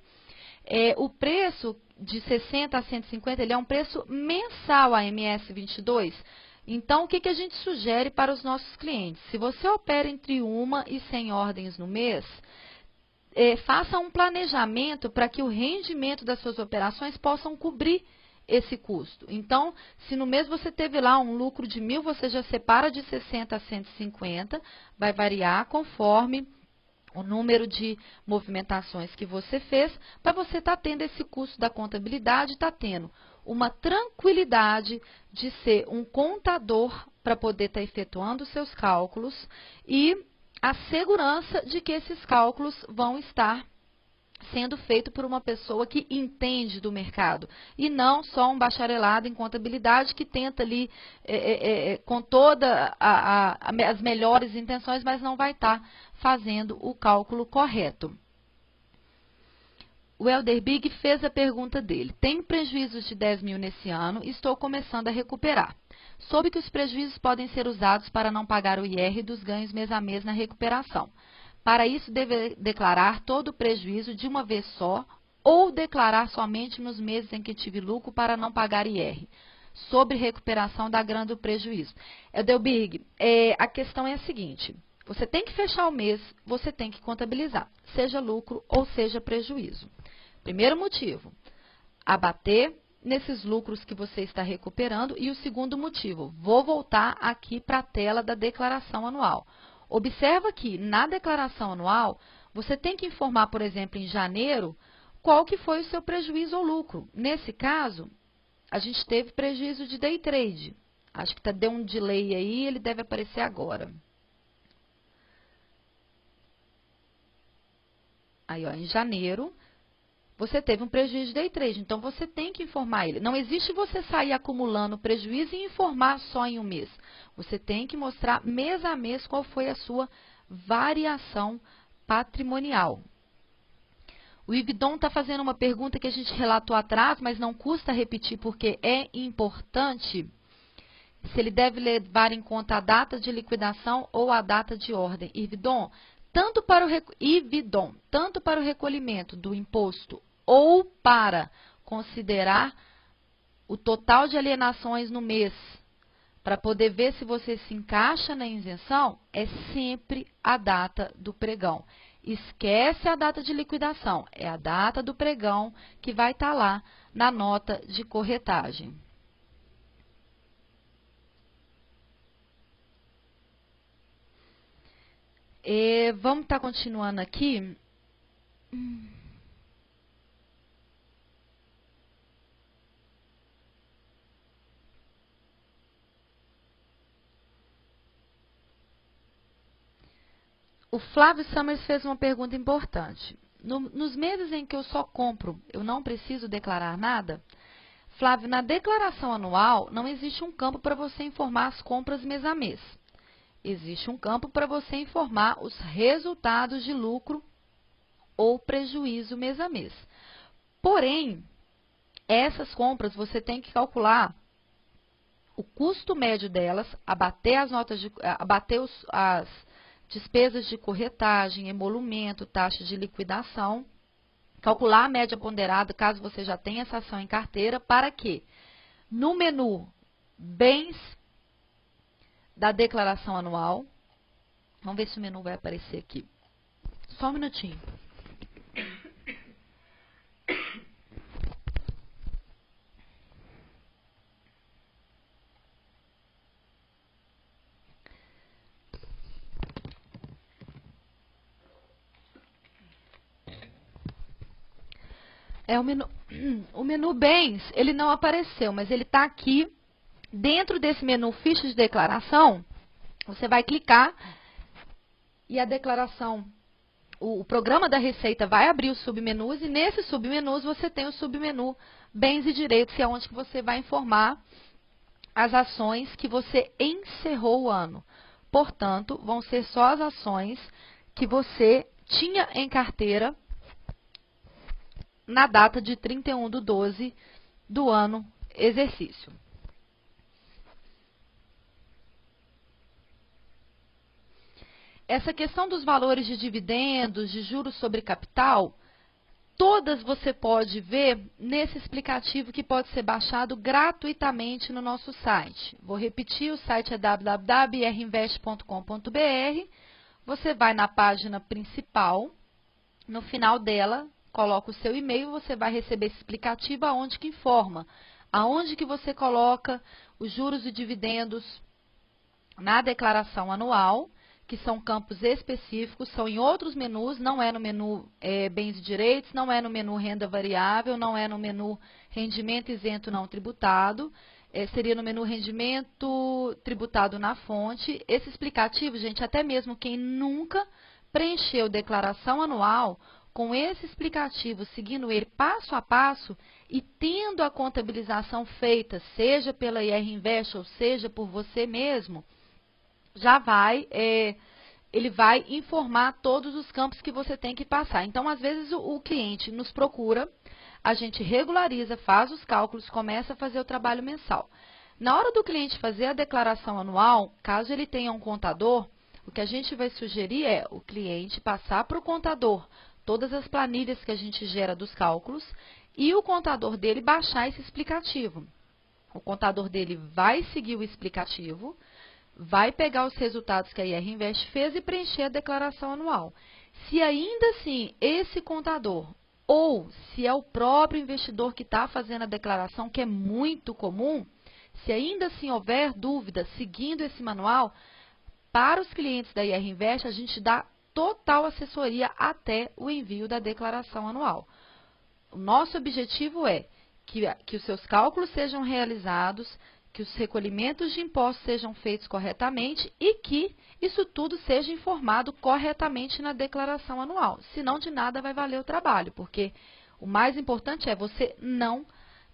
O preço de 60 a 150, ele é um preço mensal a MS22. Então, o que a gente sugere para os nossos clientes? Se você opera entre 1 e 100 ordens no mês, faça um planejamento para que o rendimento das suas operações possam cobrir esse custo. Então, se no mês você teve lá um lucro de 1.000, você já separa de 60 a 150, vai variar conforme o número de movimentações que você fez, para você estar tendo esse custo da contabilidade, está tendo uma tranquilidade de ser um contador para poder estar efetuando os seus cálculos e a segurança de que esses cálculos vão estar sendo feitos por uma pessoa que entende do mercado e não só um bacharelado em contabilidade que tenta ali com todas as melhores intenções, mas não vai estar fazendo o cálculo correto. O Elder Big fez a pergunta dele. Tenho prejuízos de 10 mil nesse ano e estou começando a recuperar. Soube que os prejuízos podem ser usados para não pagar o IR dos ganhos mês a mês na recuperação. Para isso, deve declarar todo o prejuízo de uma vez só ou declarar somente nos meses em que tive lucro para não pagar IR. Sobre recuperação da grana do prejuízo. Elder Big, a questão é a seguinte. Você tem que fechar o mês, você tem que contabilizar, seja lucro ou seja prejuízo. Primeiro motivo, abater nesses lucros que você está recuperando. E o segundo motivo, vou voltar aqui para a tela da declaração anual. Observa que na declaração anual, você tem que informar, por exemplo, em janeiro, qual que foi o seu prejuízo ou lucro. Nesse caso, a gente teve prejuízo de day trade. Acho que deu um delay aí, ele deve aparecer agora. Aí, ó, em janeiro, você teve um prejuízo de day trade, então você tem que informar ele. Não existe você sair acumulando prejuízo e informar só em um mês. Você tem que mostrar mês a mês qual foi a sua variação patrimonial. O Ividon está fazendo uma pergunta que a gente relatou atrás, mas não custa repetir porque é importante. Se ele deve levar em conta a data de liquidação ou a data de ordem. Ividon, tanto para o recolhimento do imposto ou para considerar o total de alienações no mês, para poder ver se você se encaixa na isenção, é sempre a data do pregão. Esquece a data de liquidação, é a data do pregão que vai estar lá na nota de corretagem. Vamos estar continuando aqui. O Flávio Summers fez uma pergunta importante. Nos meses em que eu só compro, eu não preciso declarar nada? Flávio, na declaração anual, não existe um campo para você informar as compras mês a mês. Existe um campo para você informar os resultados de lucro ou prejuízo mês a mês. Porém, essas compras você tem que calcular o custo médio delas, abater as despesas de corretagem, emolumento, taxa de liquidação, calcular a média ponderada, caso você já tenha essa ação em carteira, para que no menu Bens da declaração anual, vamos ver se o menu vai aparecer aqui. Só um minutinho. O menu bens, ele não apareceu, mas ele está aqui dentro desse menu ficha de declaração. Você vai clicar e a declaração, o programa da Receita vai abrir os submenus e nesses submenus você tem o submenu bens e direitos, que é onde você vai informar as ações que você encerrou o ano. Portanto, vão ser só as ações que você tinha em carteira na data de 31/12 do ano exercício. Essa questão dos valores de dividendos, de juros sobre capital, todas você pode ver nesse explicativo que pode ser baixado gratuitamente no nosso site. Vou repetir, o site é www.irinvest.com.br. Você vai na página principal, no final dela, coloca o seu e-mail, você vai receber esse explicativo aonde que informa, aonde que você coloca os juros e dividendos na declaração anual, que são campos específicos, são em outros menus, não é no menu bens e direitos, não é no menu renda variável, não é no menu rendimento isento não tributado, seria no menu rendimento tributado na fonte. Esse explicativo, gente, até mesmo quem nunca preencheu declaração anual, com esse explicativo, seguindo ele passo a passo e tendo a contabilização feita, seja pela IR Invest ou seja por você mesmo, já vai, ele vai informar todos os campos que você tem que passar. Então, às vezes, o cliente nos procura, a gente regulariza, faz os cálculos, começa a fazer o trabalho mensal. Na hora do cliente fazer a declaração anual, caso ele tenha um contador, o que a gente vai sugerir é o cliente passar para o contador todas as planilhas que a gente gera dos cálculos e o contador dele baixar esse explicativo. O contador dele vai seguir o explicativo, vai pegar os resultados que a IR Invest fez e preencher a declaração anual. Se ainda assim esse contador, ou se é o próprio investidor que está fazendo a declaração, que é muito comum, se ainda assim houver dúvida seguindo esse manual, para os clientes da IR Invest a gente dá total assessoria até o envio da declaração anual. O nosso objetivo é que os seus cálculos sejam realizados, que os recolhimentos de impostos sejam feitos corretamente e que isso tudo seja informado corretamente na declaração anual. Senão, de nada vai valer o trabalho, porque o mais importante é você não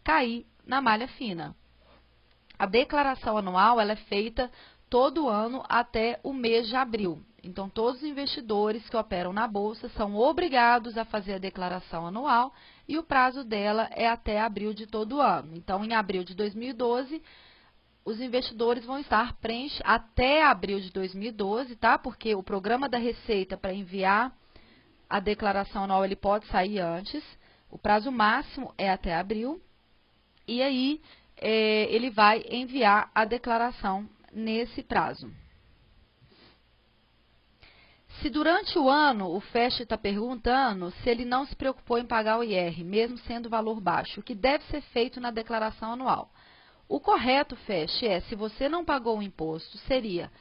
cair na malha fina. A declaração anual ela é feita todo ano até o mês de abril. Então, todos os investidores que operam na Bolsa são obrigados a fazer a declaração anual e o prazo dela é até abril de todo ano. Então, em abril de 2012, os investidores vão estar preenchendo até abril de 2012, tá? Porque o programa da Receita para enviar a declaração anual ele pode sair antes. O prazo máximo é até abril. E aí, ele vai enviar a declaração nesse prazo. Se durante o ano o FEST está perguntando se ele não se preocupou em pagar o IR, mesmo sendo valor baixo, o que deve ser feito na declaração anual? O correto, FEST, se você não pagou o imposto, seria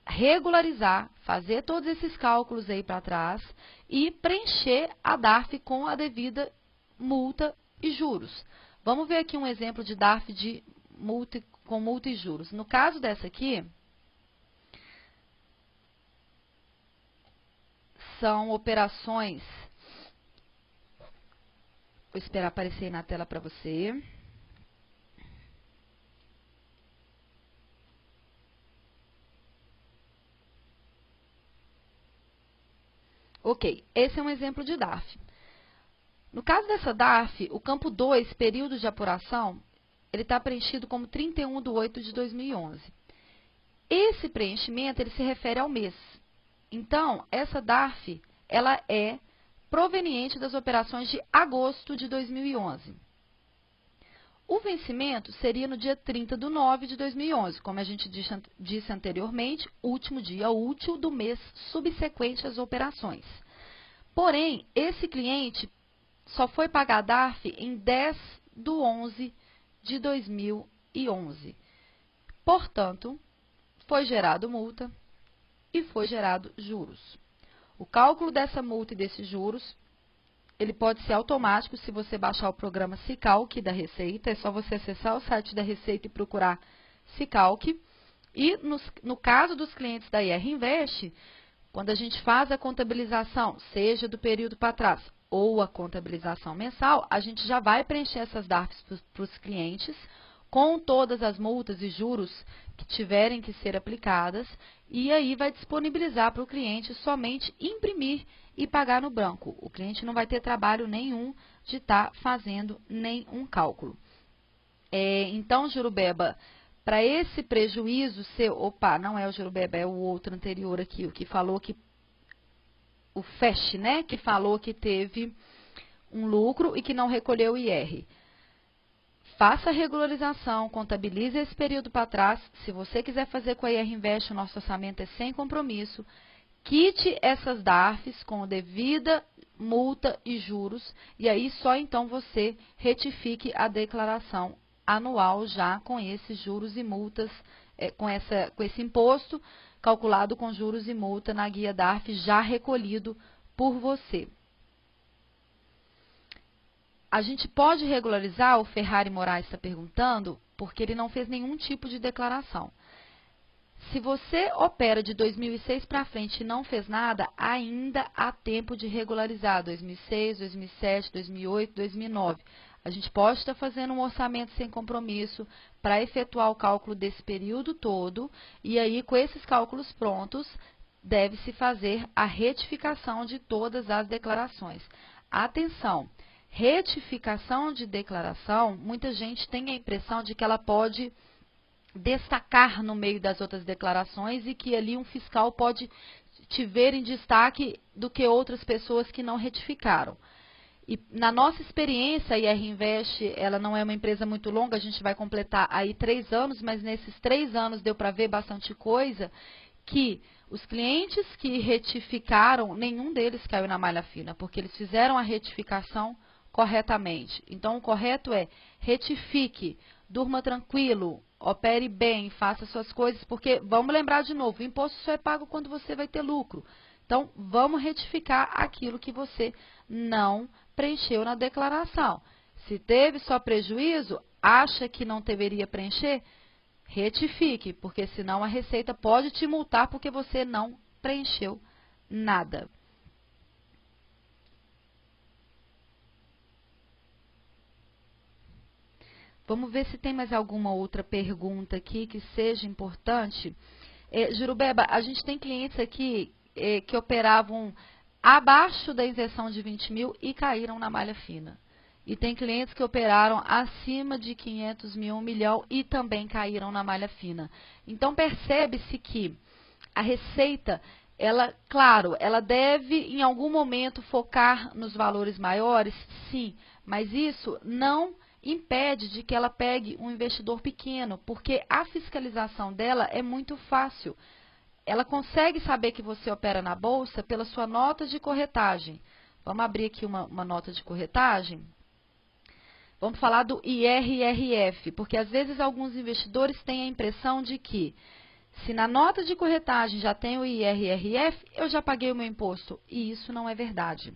regularizar, fazer todos esses cálculos aí para trás e preencher a DARF com a devida multa e juros. Vamos ver aqui um exemplo de DARF de com multa e juros. No caso dessa aqui, são operações, vou esperar aparecer aí na tela para você. Ok, esse é um exemplo de DARF. No caso dessa DARF, o campo 2, período de apuração, ele está preenchido como 31/8/2011. Esse preenchimento, ele se refere ao mês. Então, essa DARF, ela é proveniente das operações de agosto de 2011. O vencimento seria no dia 30/9/2011, como a gente disse anteriormente, último dia útil do mês subsequente às operações. Porém, esse cliente só foi pagar a DARF em 10/11/2011. Portanto, foi gerado multa e foi gerado juros. O cálculo dessa multa e desses juros, ele pode ser automático se você baixar o programa Sicalc da Receita. É só você acessar o site da Receita e procurar Sicalc. E no caso dos clientes da IR Invest, quando a gente faz a contabilização, seja do período para trás ou a contabilização mensal, a gente já vai preencher essas DARFs para os clientes, com todas as multas e juros que tiverem que ser aplicadas, e aí vai disponibilizar para o cliente somente imprimir e pagar no branco. O cliente não vai ter trabalho nenhum de estar fazendo nenhum cálculo. Então, Jurubeba, para esse prejuízo seu, opa, não é o Jurubeba, é o outro anterior aqui, o que falou que, o FESH, né, que falou que teve um lucro e que não recolheu o IR. Faça a regularização, contabilize esse período para trás. Se você quiser fazer com a IR Invest, o nosso orçamento é sem compromisso. Quite essas DARFs com devida multa e juros, e aí só então você retifique a declaração anual já com esses juros e multas, com esse imposto calculado com juros e multa na guia DARF já recolhido por você. A gente pode regularizar, o Ferrari Moraes está perguntando, porque ele não fez nenhum tipo de declaração. Se você opera de 2006 para frente e não fez nada, ainda há tempo de regularizar 2006, 2007, 2008, 2009. A gente pode estar fazendo um orçamento sem compromisso para efetuar o cálculo desse período todo, e aí com esses cálculos prontos, deve-se fazer a retificação de todas as declarações. Atenção! Retificação de declaração, muita gente tem a impressão de que ela pode destacar no meio das outras declarações e que ali um fiscal pode te ver em destaque do que outras pessoas que não retificaram. E na nossa experiência, a IR Invest, ela não é uma empresa muito longa, a gente vai completar aí 3 anos, mas nesses 3 anos deu para ver bastante coisa, que os clientes que retificaram, nenhum deles caiu na malha fina, porque eles fizeram a retificação corretamente. Então, o correto é retifique, durma tranquilo, opere bem, faça suas coisas, porque, vamos lembrar de novo, o imposto só é pago quando você vai ter lucro. Então, vamos retificar aquilo que você não preencheu na declaração. Se teve só prejuízo, acha que não deveria preencher? Retifique, porque senão a Receita pode te multar porque você não preencheu nada. Vamos ver se tem mais alguma outra pergunta aqui que seja importante. Jurubeba, a gente tem clientes aqui que operavam abaixo da isenção de 20 mil e caíram na malha fina. E tem clientes que operaram acima de 500 mil, 1 milhão e também caíram na malha fina. Então, percebe-se que a Receita, ela, claro, ela deve em algum momento focar nos valores maiores, sim, mas isso não impede de que ela pegue um investidor pequeno, porque a fiscalização dela é muito fácil. Ela consegue saber que você opera na bolsa pela sua nota de corretagem. Vamos abrir aqui uma nota de corretagem. Vamos falar do IRRF, porque às vezes alguns investidores têm a impressão de que se na nota de corretagem já tem o IRRF, eu já paguei o meu imposto. E isso não é verdade.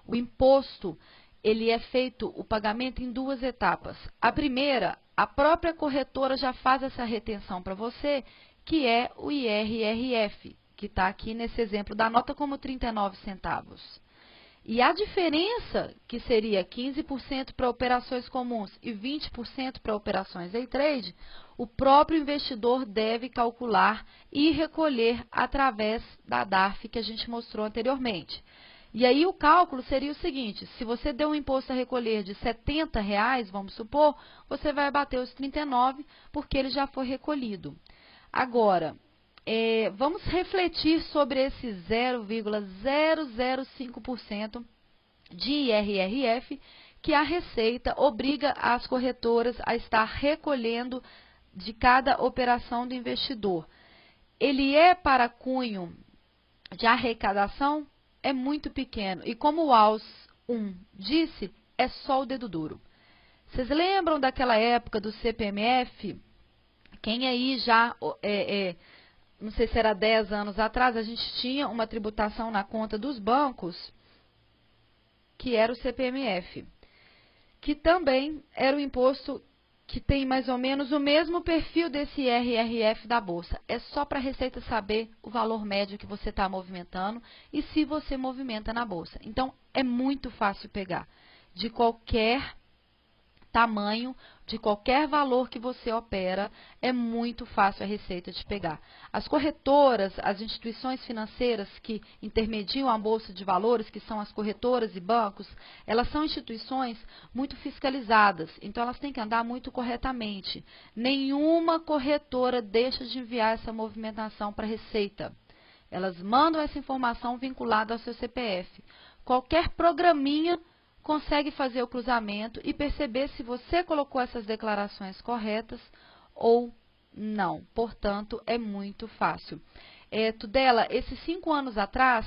O imposto, ele é feito, o pagamento em 2 etapas. A primeira, a própria corretora já faz essa retenção para você, que é o IRRF, que está aqui nesse exemplo da nota como 39 centavos. E a diferença, que seria 15% para operações comuns e 20% para operações day trade, o próprio investidor deve calcular e recolher através da DARF que a gente mostrou anteriormente. E aí o cálculo seria o seguinte: se você deu um imposto a recolher de R$ 70, vamos supor, você vai bater os 39 porque ele já foi recolhido. Agora, vamos refletir sobre esse 0,005% de IRRF que a Receita obriga as corretoras a estar recolhendo de cada operação do investidor. Ele é para cunho de arrecadação? É muito pequeno. E como o AUS 1 disse, é só o dedo duro. Vocês lembram daquela época do CPMF? Quem aí já, não sei se era 10 anos atrás, a gente tinha uma tributação na conta dos bancos que era o CPMF, que também era o imposto que tem mais ou menos o mesmo perfil desse IRRF da Bolsa. É só para a Receita saber o valor médio que você está movimentando e se você movimenta na Bolsa. Então, é muito fácil pegar. De qualquer tamanho, de qualquer valor que você opera, é muito fácil a Receita de pegar. As corretoras, as instituições financeiras que intermediam a Bolsa de Valores, que são as corretoras e bancos, elas são instituições muito fiscalizadas, então elas têm que andar muito corretamente. Nenhuma corretora deixa de enviar essa movimentação para a Receita. Elas mandam essa informação vinculada ao seu CPF. Qualquer programinha consegue fazer o cruzamento e perceber se você colocou essas declarações corretas ou não. Portanto, é muito fácil. Tudela, esses 5 anos atrás,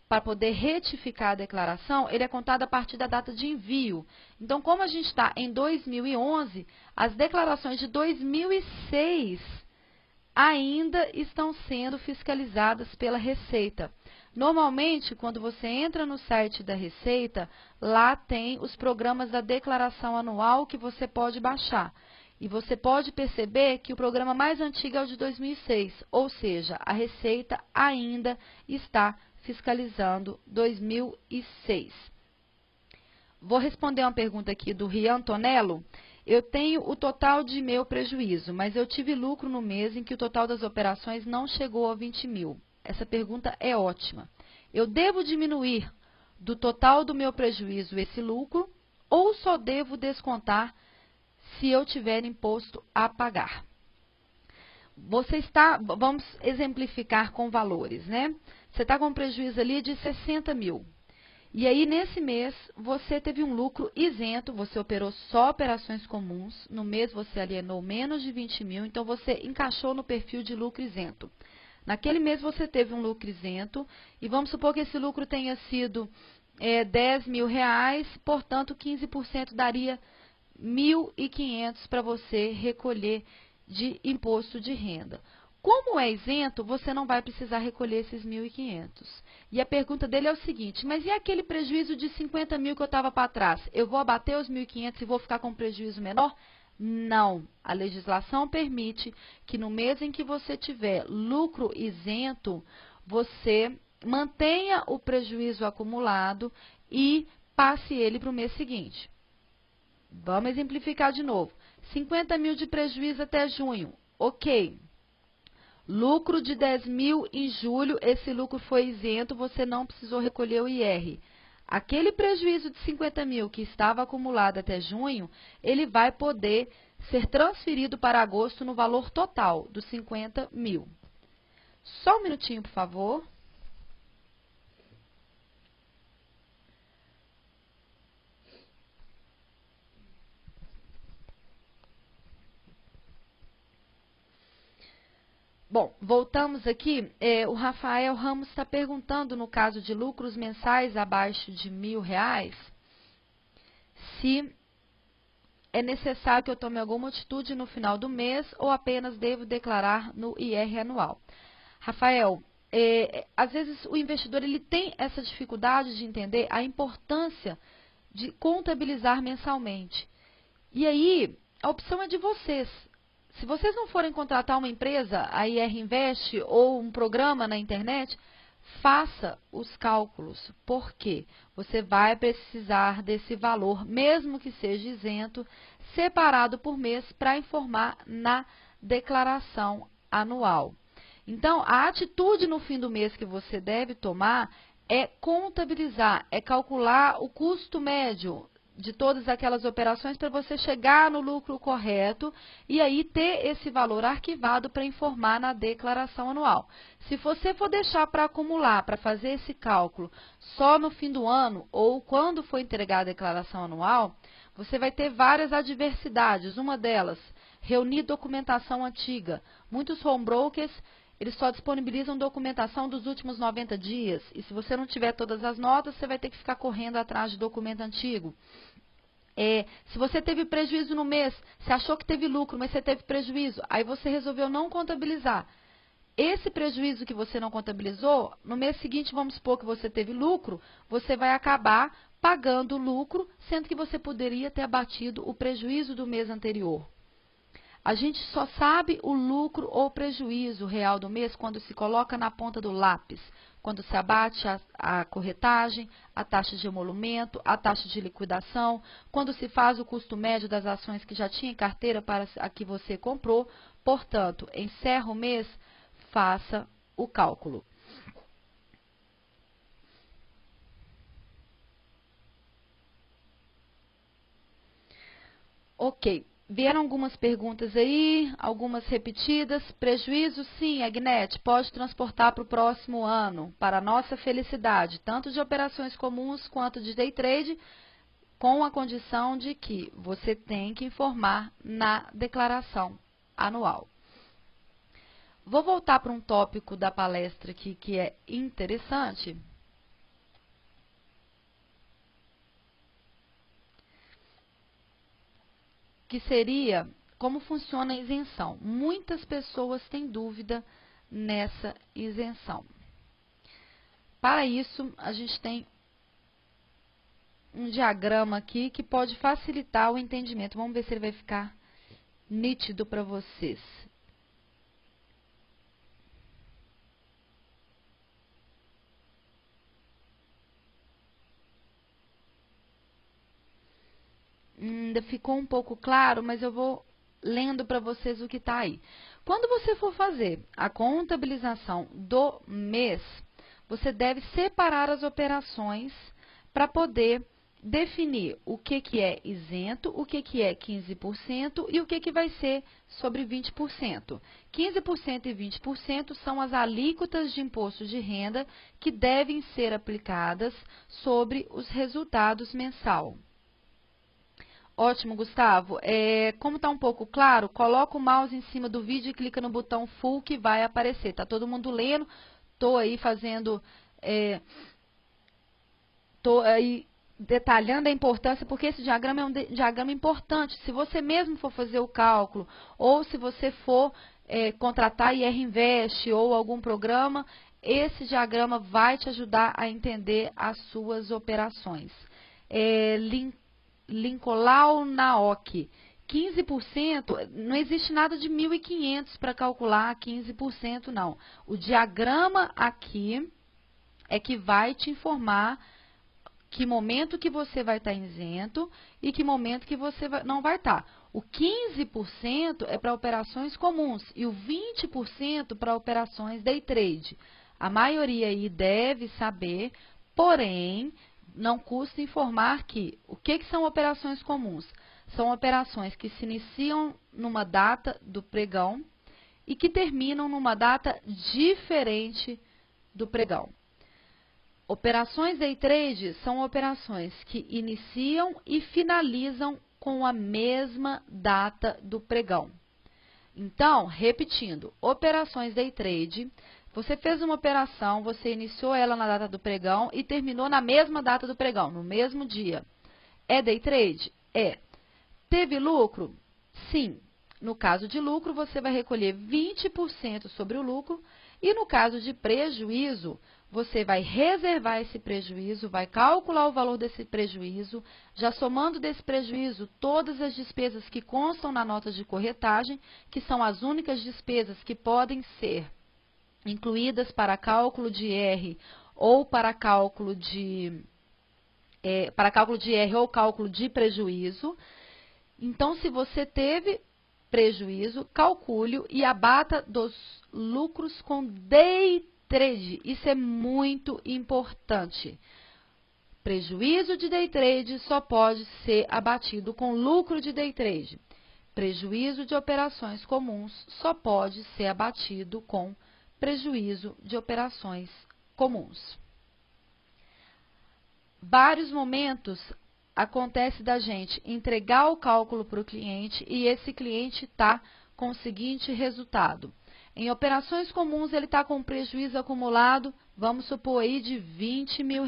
para poder retificar a declaração, ele é contado a partir da data de envio. Então, como a gente está em 2011, as declarações de 2006 ainda estão sendo fiscalizadas pela Receita. Normalmente, quando você entra no site da Receita, lá tem os programas da declaração anual que você pode baixar. E você pode perceber que o programa mais antigo é o de 2006, ou seja, a Receita ainda está fiscalizando 2006. Vou responder uma pergunta aqui do Rian Tonello. Eu tenho o total de meu prejuízo, mas eu tive lucro no mês em que o total das operações não chegou a 20 mil. Essa pergunta é ótima. Eu devo diminuir do total do meu prejuízo esse lucro ou só devo descontar se eu tiver imposto a pagar? Vamos exemplificar com valores, né? Você está com um prejuízo ali de 60 mil. E aí, nesse mês, você teve um lucro isento, você operou só operações comuns, no mês você alienou menos de 20 mil, então você encaixou no perfil de lucro isento. Naquele mês você teve um lucro isento, e vamos supor que esse lucro tenha sido 10 mil reais, portanto, 15% daria 1.500 para você recolher de imposto de renda. Como é isento, você não vai precisar recolher esses 1.500. E a pergunta dele é o seguinte, mas e aquele prejuízo de 50 mil que eu estava para trás? Eu vou abater os 1.500 e vou ficar com um prejuízo menor? Não. A legislação permite que no mês em que você tiver lucro isento, você mantenha o prejuízo acumulado e passe ele para o mês seguinte. Vamos exemplificar de novo. 50 mil de prejuízo até junho. Ok. Lucro de 10 mil em julho, esse lucro foi isento, você não precisou recolher o IR. Aquele prejuízo de 50 mil que estava acumulado até junho, ele vai poder ser transferido para agosto no valor total dos 50 mil. Só um minutinho, por favor. Bom, voltamos aqui. O Rafael Ramos está perguntando, no caso de lucros mensais abaixo de R$1.000, se é necessário que eu tome alguma atitude no final do mês ou apenas devo declarar no IR anual. Rafael, às vezes o investidor ele tem essa dificuldade de entender a importância de contabilizar mensalmente. E aí, a opção é de vocês. Se vocês não forem contratar uma empresa, a IR Invest ou um programa na internet, faça os cálculos. Por quê? Você vai precisar desse valor, mesmo que seja isento, separado por mês para informar na declaração anual. Então, a atitude no fim do mês que você deve tomar é contabilizar, é calcular o custo médio de todas aquelas operações para você chegar no lucro correto e aí ter esse valor arquivado para informar na declaração anual. Se você for deixar para acumular, para fazer esse cálculo só no fim do ano ou quando for entregar a declaração anual, você vai ter várias adversidades. Uma delas, reunir documentação antiga. Muitos home brokers, eles só disponibilizam documentação dos últimos 90 dias. E se você não tiver todas as notas, você vai ter que ficar correndo atrás de documento antigo. Se você teve prejuízo no mês, você achou que teve lucro, mas você teve prejuízo, aí você resolveu não contabilizar. Esse prejuízo que você não contabilizou, no mês seguinte, vamos supor que você teve lucro, você vai acabar pagando o lucro, sendo que você poderia ter abatido o prejuízo do mês anterior. A gente só sabe o lucro ou prejuízo real do mês quando se coloca na ponta do lápis, quando se abate a corretagem, a taxa de emolumento, a taxa de liquidação, quando se faz o custo médio das ações que já tinha em carteira para a que você comprou. Portanto, encerra o mês, faça o cálculo. Ok. Vieram algumas perguntas aí, algumas repetidas. Prejuízo, sim, Agnete, pode transportar para o próximo ano, para a nossa felicidade, tanto de operações comuns quanto de day trade, com a condição de que você tem que informar na declaração anual. Vou voltar para um tópico da palestra aqui que é interessante. Que seria como funciona a isenção. Muitas pessoas têm dúvida nessa isenção. Para isso, a gente tem um diagrama aqui que pode facilitar o entendimento. Vamos ver se ele vai ficar nítido para vocês. Ainda ficou um pouco claro, mas eu vou lendo para vocês o que está aí. Quando você for fazer a contabilização do mês, você deve separar as operações para poder definir o que é isento, o que é 15% e o que vai ser sobre 20%. 15% e 20% são as alíquotas de imposto de renda que devem ser aplicadas sobre os resultados mensal. Ótimo, Gustavo. Como está um pouco claro, coloca o mouse em cima do vídeo e clica no botão full que vai aparecer. Está todo mundo lendo? Estou aí fazendo... Estou aí detalhando a importância, porque esse diagrama é um diagrama importante. Se você mesmo for fazer o cálculo, ou se você for contratar IR Invest ou algum programa, esse diagrama vai te ajudar a entender as suas operações. Lincolau Naoki, 15%, não existe nada de 1.500 para calcular 15%, não. O diagrama aqui é que vai te informar que momento que você vai estar isento e que momento que você não vai estar. O 15% é para operações comuns e o 20% para operações day trade. A maioria aí deve saber, porém, não custa informar que o que são operações comuns? São operações que se iniciam numa data do pregão e que terminam numa data diferente do pregão. Operações day trade são operações que iniciam e finalizam com a mesma data do pregão. Então, repetindo, operações day trade, você fez uma operação, você iniciou ela na data do pregão e terminou na mesma data do pregão, no mesmo dia. É day trade? É. Teve lucro? Sim. No caso de lucro, você vai recolher 20% sobre o lucro e no caso de prejuízo, você vai reservar esse prejuízo, vai calcular o valor desse prejuízo, já somando desse prejuízo todas as despesas que constam na nota de corretagem, que são as únicas despesas que podem ser incluídas para cálculo de R ou para cálculo de R ou cálculo de prejuízo. Então, se você teve prejuízo, calcule e abata dos lucros com day trade. Isso é muito importante. Prejuízo de day trade só pode ser abatido com lucro de day trade. Prejuízo de operações comuns só pode ser abatido com prejuízo de operações comuns. Vários momentos acontece da gente entregar o cálculo para o cliente e esse cliente está com o seguinte resultado. Em operações comuns, ele está com um prejuízo acumulado, vamos supor aí, de R$20 mil.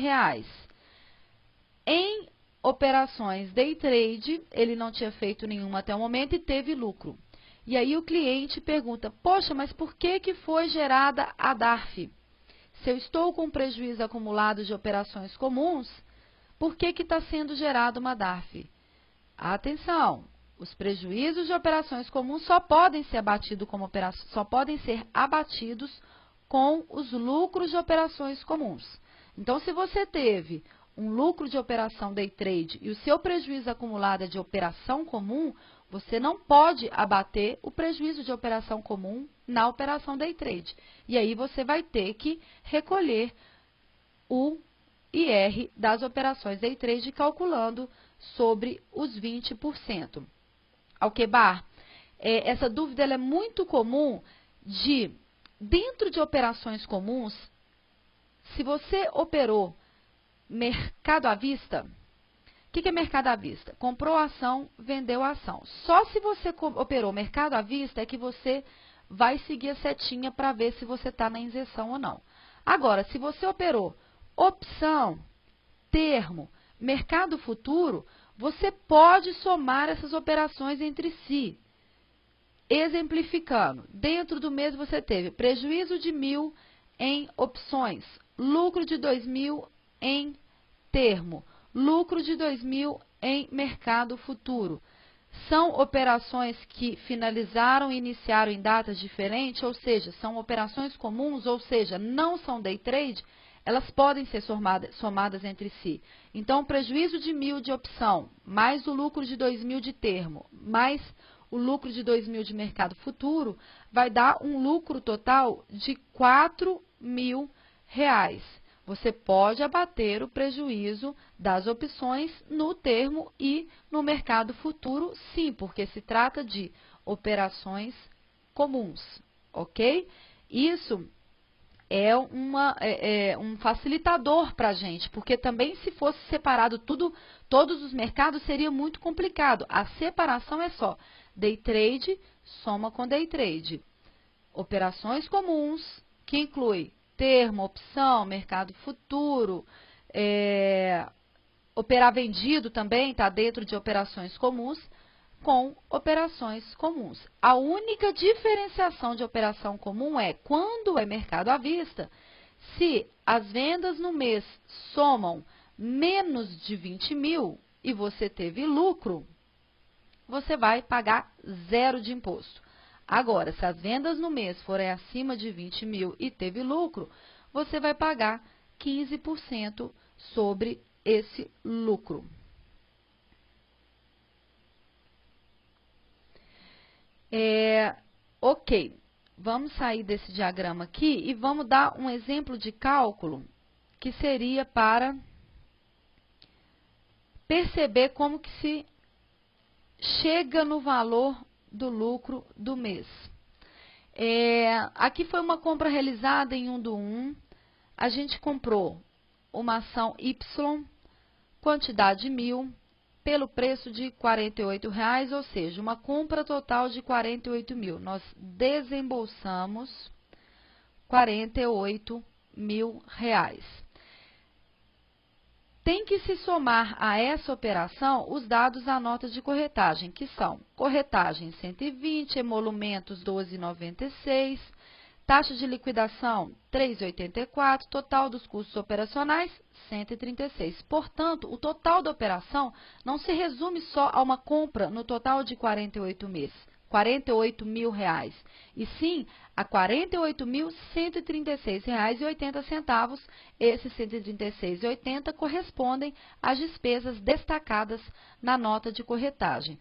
Em operações day trade, ele não tinha feito nenhuma até o momento e teve lucro. E aí o cliente pergunta, poxa, mas por que foi gerada a DARF? Se eu estou com prejuízo acumulado de operações comuns, Por que está sendo gerada uma DARF? Atenção! Os prejuízos de operações comuns só podem ser abatidos com os lucros de operações comuns. Então, se você teve um lucro de operação day trade e o seu prejuízo acumulado é de operação comum, você não pode abater o prejuízo de operação comum na operação day trade. E aí você vai ter que recolher o IR das operações day trade calculando sobre os 20%. Alquebar, essa dúvida ela é muito comum dentro de operações comuns, se você operou mercado à vista, o que é mercado à vista? Comprou a ação, vendeu a ação. Só se você operou mercado à vista é que você vai seguir a setinha para ver se você está na isenção ou não. Agora, se você operou opção, termo, mercado futuro, você pode somar essas operações entre si. Exemplificando, dentro do mês você teve prejuízo de 1.000 em opções, lucro de 2.000 em termo, lucro de 2.000 em mercado futuro. São operações que finalizaram e iniciaram em datas diferentes, ou seja, são operações comuns, ou seja, não são day trade, elas podem ser somadas entre si. Então, o prejuízo de 1.000 de opção, mais o lucro de 2.000 de termo, mais o lucro de 2.000 de mercado futuro, vai dar um lucro total de R$4.000. Você pode abater o prejuízo das opções no termo e no mercado futuro, sim, porque se trata de operações comuns, ok? Isso é um facilitador para a gente, porque também se fosse separado todos os mercados seria muito complicado. A separação é só day trade, soma com day trade. Operações comuns, que inclui termo, opção, mercado futuro, operar vendido também está dentro de operações comuns, com operações comuns. A única diferenciação de operação comum é quando é mercado à vista, se as vendas no mês somam menos de 20.000 e você teve lucro, você vai pagar 0 de imposto. Agora, se as vendas no mês forem acima de 20.000 e teve lucro, você vai pagar 15% sobre esse lucro. Ok, vamos sair desse diagrama aqui e vamos dar um exemplo de cálculo que seria para perceber como que se chega no valor do lucro do mês. Aqui foi uma compra realizada em 1/1, a gente comprou uma ação Y, quantidade 1.000, pelo preço de R$ 48,00, ou seja, uma compra total de 48.000. Nós desembolsamos R$ 48.000. Tem que se somar a essa operação os dados da nota de corretagem, que são corretagem 120, emolumentos 12,96, taxa de liquidação 3,84, total dos custos operacionais 136. Portanto, o total da operação não se resume só a uma compra no total de 48.000 reais, e sim a R$ 48.136,80. Esses 136,80 correspondem às despesas destacadas na nota de corretagem.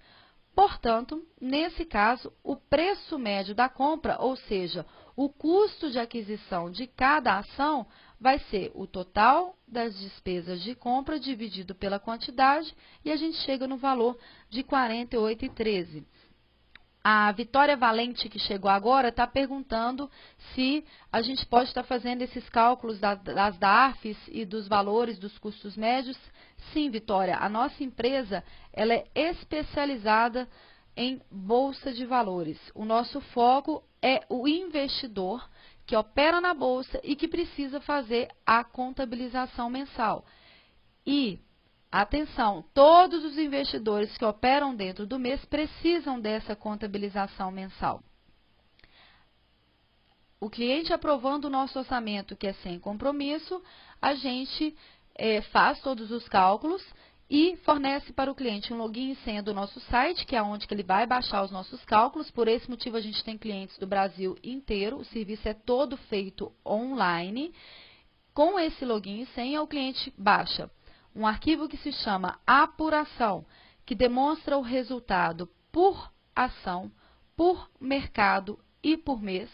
Portanto, nesse caso, o preço médio da compra, ou seja, o custo de aquisição de cada ação, vai ser o total das despesas de compra dividido pela quantidade e a gente chega no valor de R$ 48,13. A Vitória Valente, que chegou agora, está perguntando se a gente pode estar fazendo esses cálculos das DARFs e dos valores dos custos médios. Sim, Vitória, a nossa empresa ela é especializada em bolsa de valores. O nosso foco é o investidor que opera na bolsa e que precisa fazer a contabilização mensal. E atenção, todos os investidores que operam dentro do mês precisam dessa contabilização mensal. O cliente aprovando o nosso orçamento, que é sem compromisso, a gente faz todos os cálculos e fornece para o cliente um login e senha do nosso site, que é onde que ele vai baixar os nossos cálculos. Por esse motivo, a gente tem clientes do Brasil inteiro. O serviço é todo feito online. Com esse login e senha, o cliente baixa um arquivo que se chama apuração, que demonstra o resultado por ação, por mercado e por mês,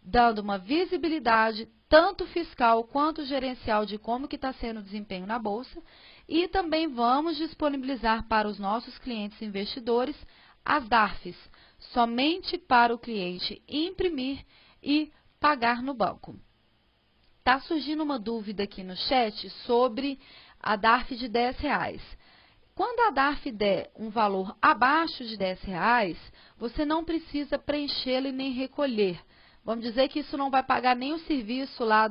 dando uma visibilidade tanto fiscal quanto gerencial de como que está sendo o desempenho na Bolsa. E também vamos disponibilizar para os nossos clientes investidores as DARFs, somente para o cliente imprimir e pagar no banco. Está surgindo uma dúvida aqui no chat sobre a DARF de R$10. Quando a DARF der um valor abaixo de R$10, você não precisa preenchê-la e nem recolher. Vamos dizer que isso não vai pagar nem o serviço lá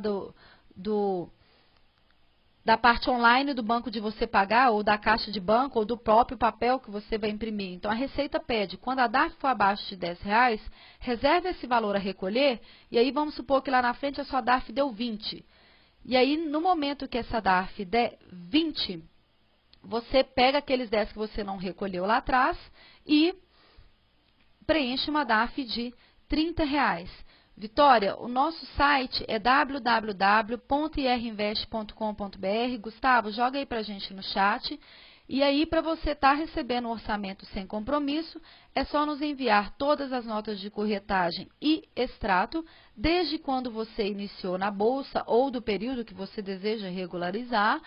da parte online do banco de você pagar, ou da caixa de banco, ou do próprio papel que você vai imprimir. Então, a Receita pede, quando a DARF for abaixo de R$10, reserve esse valor a recolher, e aí vamos supor que lá na frente a sua DARF deu 20. E aí, no momento que essa DARF der 20, você pega aqueles 10 que você não recolheu lá atrás e preenche uma DARF de R$30. Vitória, o nosso site é www.irinvest.com.br. Gustavo, joga aí para a gente no chat. E aí, para você estar recebendo um orçamento sem compromisso, é só nos enviar todas as notas de corretagem e extrato, desde quando você iniciou na Bolsa ou do período que você deseja regularizar,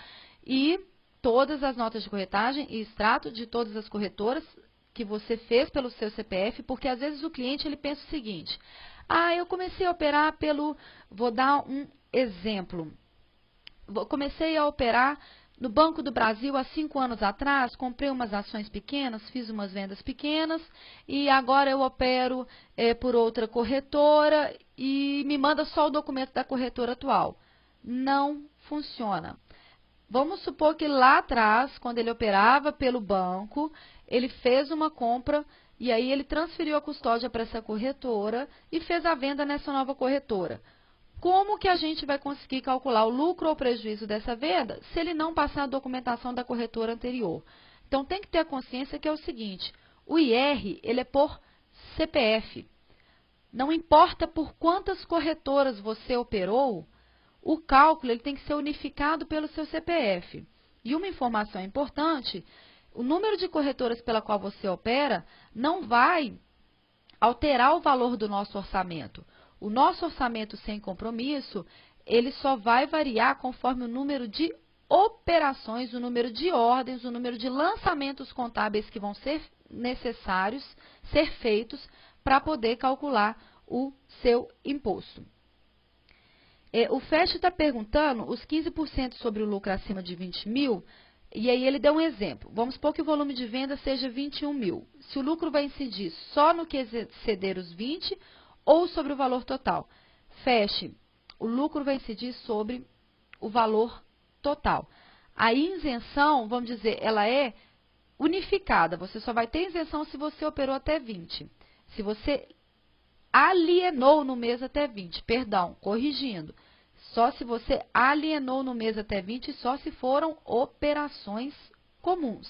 e todas as notas de corretagem e extrato de todas as corretoras que você fez pelo seu CPF, porque às vezes o cliente ele pensa o seguinte: eu comecei a operar vou dar um exemplo. Comecei a operar no Banco do Brasil há 5 anos atrás, comprei umas ações pequenas, fiz umas vendas pequenas e agora eu opero por outra corretora e me manda só o documento da corretora atual. Não funciona. Vamos supor que lá atrás, quando ele operava pelo banco, ele fez uma compra e aí ele transferiu a custódia para essa corretora e fez a venda nessa nova corretora. Como que a gente vai conseguir calcular o lucro ou prejuízo dessa venda se ele não passar a documentação da corretora anterior? Então, tem que ter a consciência que é o seguinte: o IR, ele é por CPF. Não importa por quantas corretoras você operou, o cálculo ele tem que ser unificado pelo seu CPF. E uma informação importante: o número de corretoras pela qual você opera não vai alterar o valor do nosso orçamento. O nosso orçamento sem compromisso, ele só vai variar conforme o número de operações, o número de ordens, o número de lançamentos contábeis que vão ser necessários ser feitos para poder calcular o seu imposto. O FEST está perguntando os 15% sobre o lucro acima de 20 mil, e aí ele deu um exemplo. Vamos supor que o volume de venda seja 21 mil. Se o lucro vai incidir só no que exceder os 20 ou sobre o valor total? FEST, o lucro vai incidir sobre o valor total. A isenção, vamos dizer, ela é unificada. Você só vai ter isenção se você operou até 20. Se você alienou no mês até 20, perdão, corrigindo. Só se você alienou no mês até 20, só se foram operações comuns.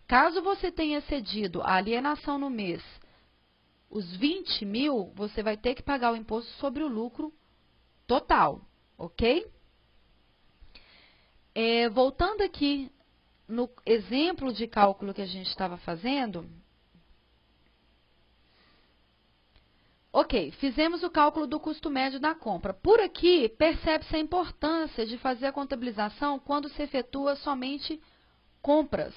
Caso você tenha cedido a alienação no mês, os 20 mil, você vai ter que pagar o imposto sobre o lucro total, ok? Voltando aqui no exemplo de cálculo que a gente estava fazendo. Ok, fizemos o cálculo do custo médio da compra. Por aqui, percebe-se a importância de fazer a contabilização quando se efetua somente compras.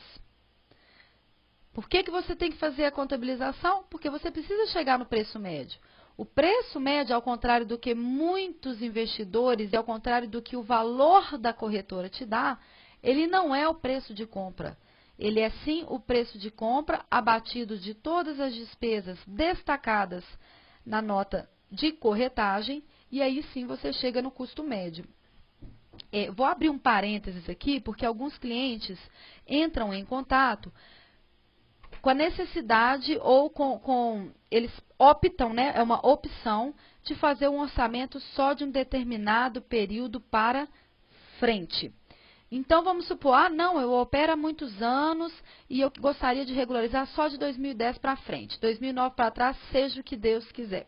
Por que você tem que fazer a contabilização? Porque você precisa chegar no preço médio. O preço médio, ao contrário do que muitos investidores e ao contrário do que o valor da corretora te dá, ele não é o preço de compra. Ele é sim o preço de compra abatido de todas as despesas destacadas na nota de corretagem, e aí sim você chega no custo médio. Vou abrir um parênteses aqui, porque alguns clientes entram em contato com a necessidade ou eles optam, né, é uma opção de fazer um orçamento só de um determinado período para frente. Então, vamos supor, ah, não, eu opero há muitos anos e eu gostaria de regularizar só de 2010 para frente. 2009 para trás, seja o que Deus quiser.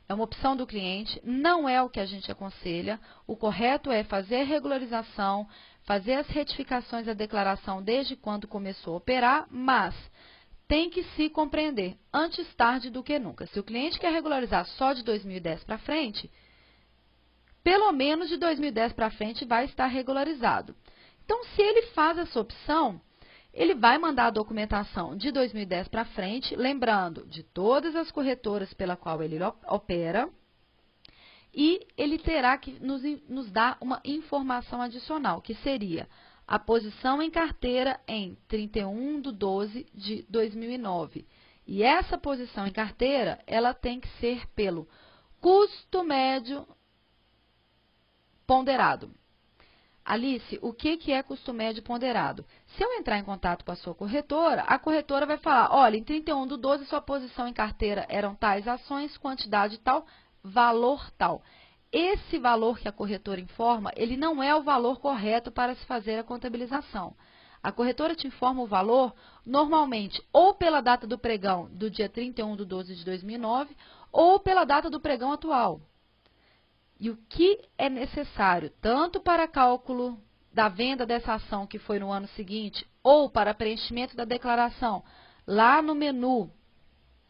É uma opção do cliente, não é o que a gente aconselha. O correto é fazer a regularização, fazer as retificações da declaração desde quando começou a operar, mas tem que se compreender, antes tarde do que nunca. Se o cliente quer regularizar só de 2010 para frente, pelo menos de 2010 para frente vai estar regularizado. Então, se ele faz essa opção, ele vai mandar a documentação de 2010 para frente, lembrando de todas as corretoras pela qual ele opera, e ele terá que nos dar uma informação adicional, que seria a posição em carteira em 31/12 de 2009. E essa posição em carteira, ela tem que ser pelo custo médio ponderado. Alice, o que é custo médio ponderado? Se eu entrar em contato com a sua corretora, a corretora vai falar, olha, em 31/12 sua posição em carteira eram tais ações, quantidade tal, valor tal. Esse valor que a corretora informa, ele não é o valor correto para se fazer a contabilização. A corretora te informa o valor, normalmente, ou pela data do pregão do dia 31/12 de 2009, ou pela data do pregão atual. E o que é necessário, tanto para cálculo da venda dessa ação que foi no ano seguinte, ou para preenchimento da declaração, lá no menu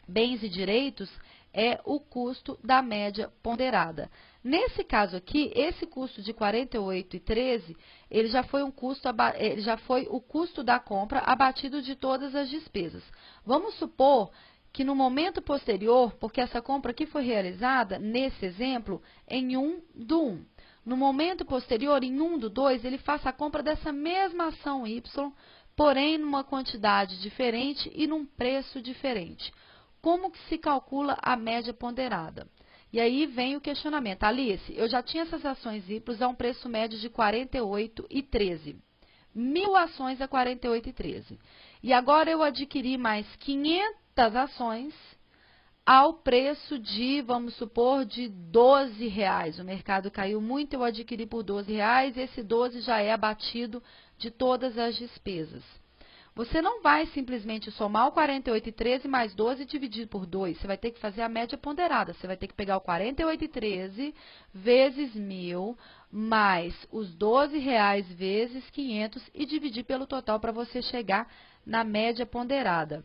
Bens e Direitos, é o custo da média ponderada. Nesse caso aqui, esse custo de R$ 48,13, ele já foi o custo da compra abatido de todas as despesas. Vamos supor que no momento posterior, porque essa compra aqui foi realizada, nesse exemplo, em 1/1. No momento posterior, em 1/2, ele faça a compra dessa mesma ação Y, porém numa quantidade diferente e num preço diferente. Como que se calcula a média ponderada? E aí vem o questionamento. Alice, eu já tinha essas ações Y a um preço médio de R$ 48,13. 1.000 ações a R$ 48,13. E agora eu adquiri mais 500 ações ao preço de, vamos supor, de R$ 12,00. O mercado caiu muito, eu adquiri por R$ 12,00, esse 12 já é abatido de todas as despesas. Você não vai simplesmente somar o 48,13 mais 12 e dividir por 2. Você vai ter que fazer a média ponderada. Você vai ter que pegar o 48,13 vezes 1.000 mais os R$ 12,00 vezes 500 e dividir pelo total para você chegar na média ponderada.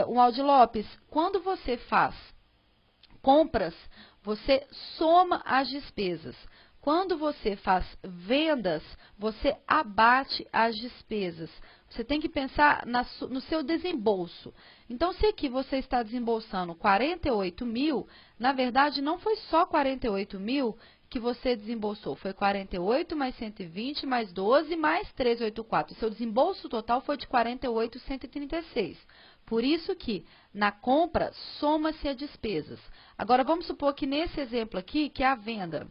O Aldi Lopes, quando você faz compras, você soma as despesas. Quando você faz vendas, você abate as despesas. Você tem que pensar no seu desembolso. Então, se aqui você está desembolsando 48.000, na verdade, não foi só 48.000 que você desembolsou. Foi 48 mais 120 mais 12 mais 384. Seu desembolso total foi de 48.136. Por isso que, na compra, soma-se as despesas. Agora, vamos supor que nesse exemplo aqui, que é a venda.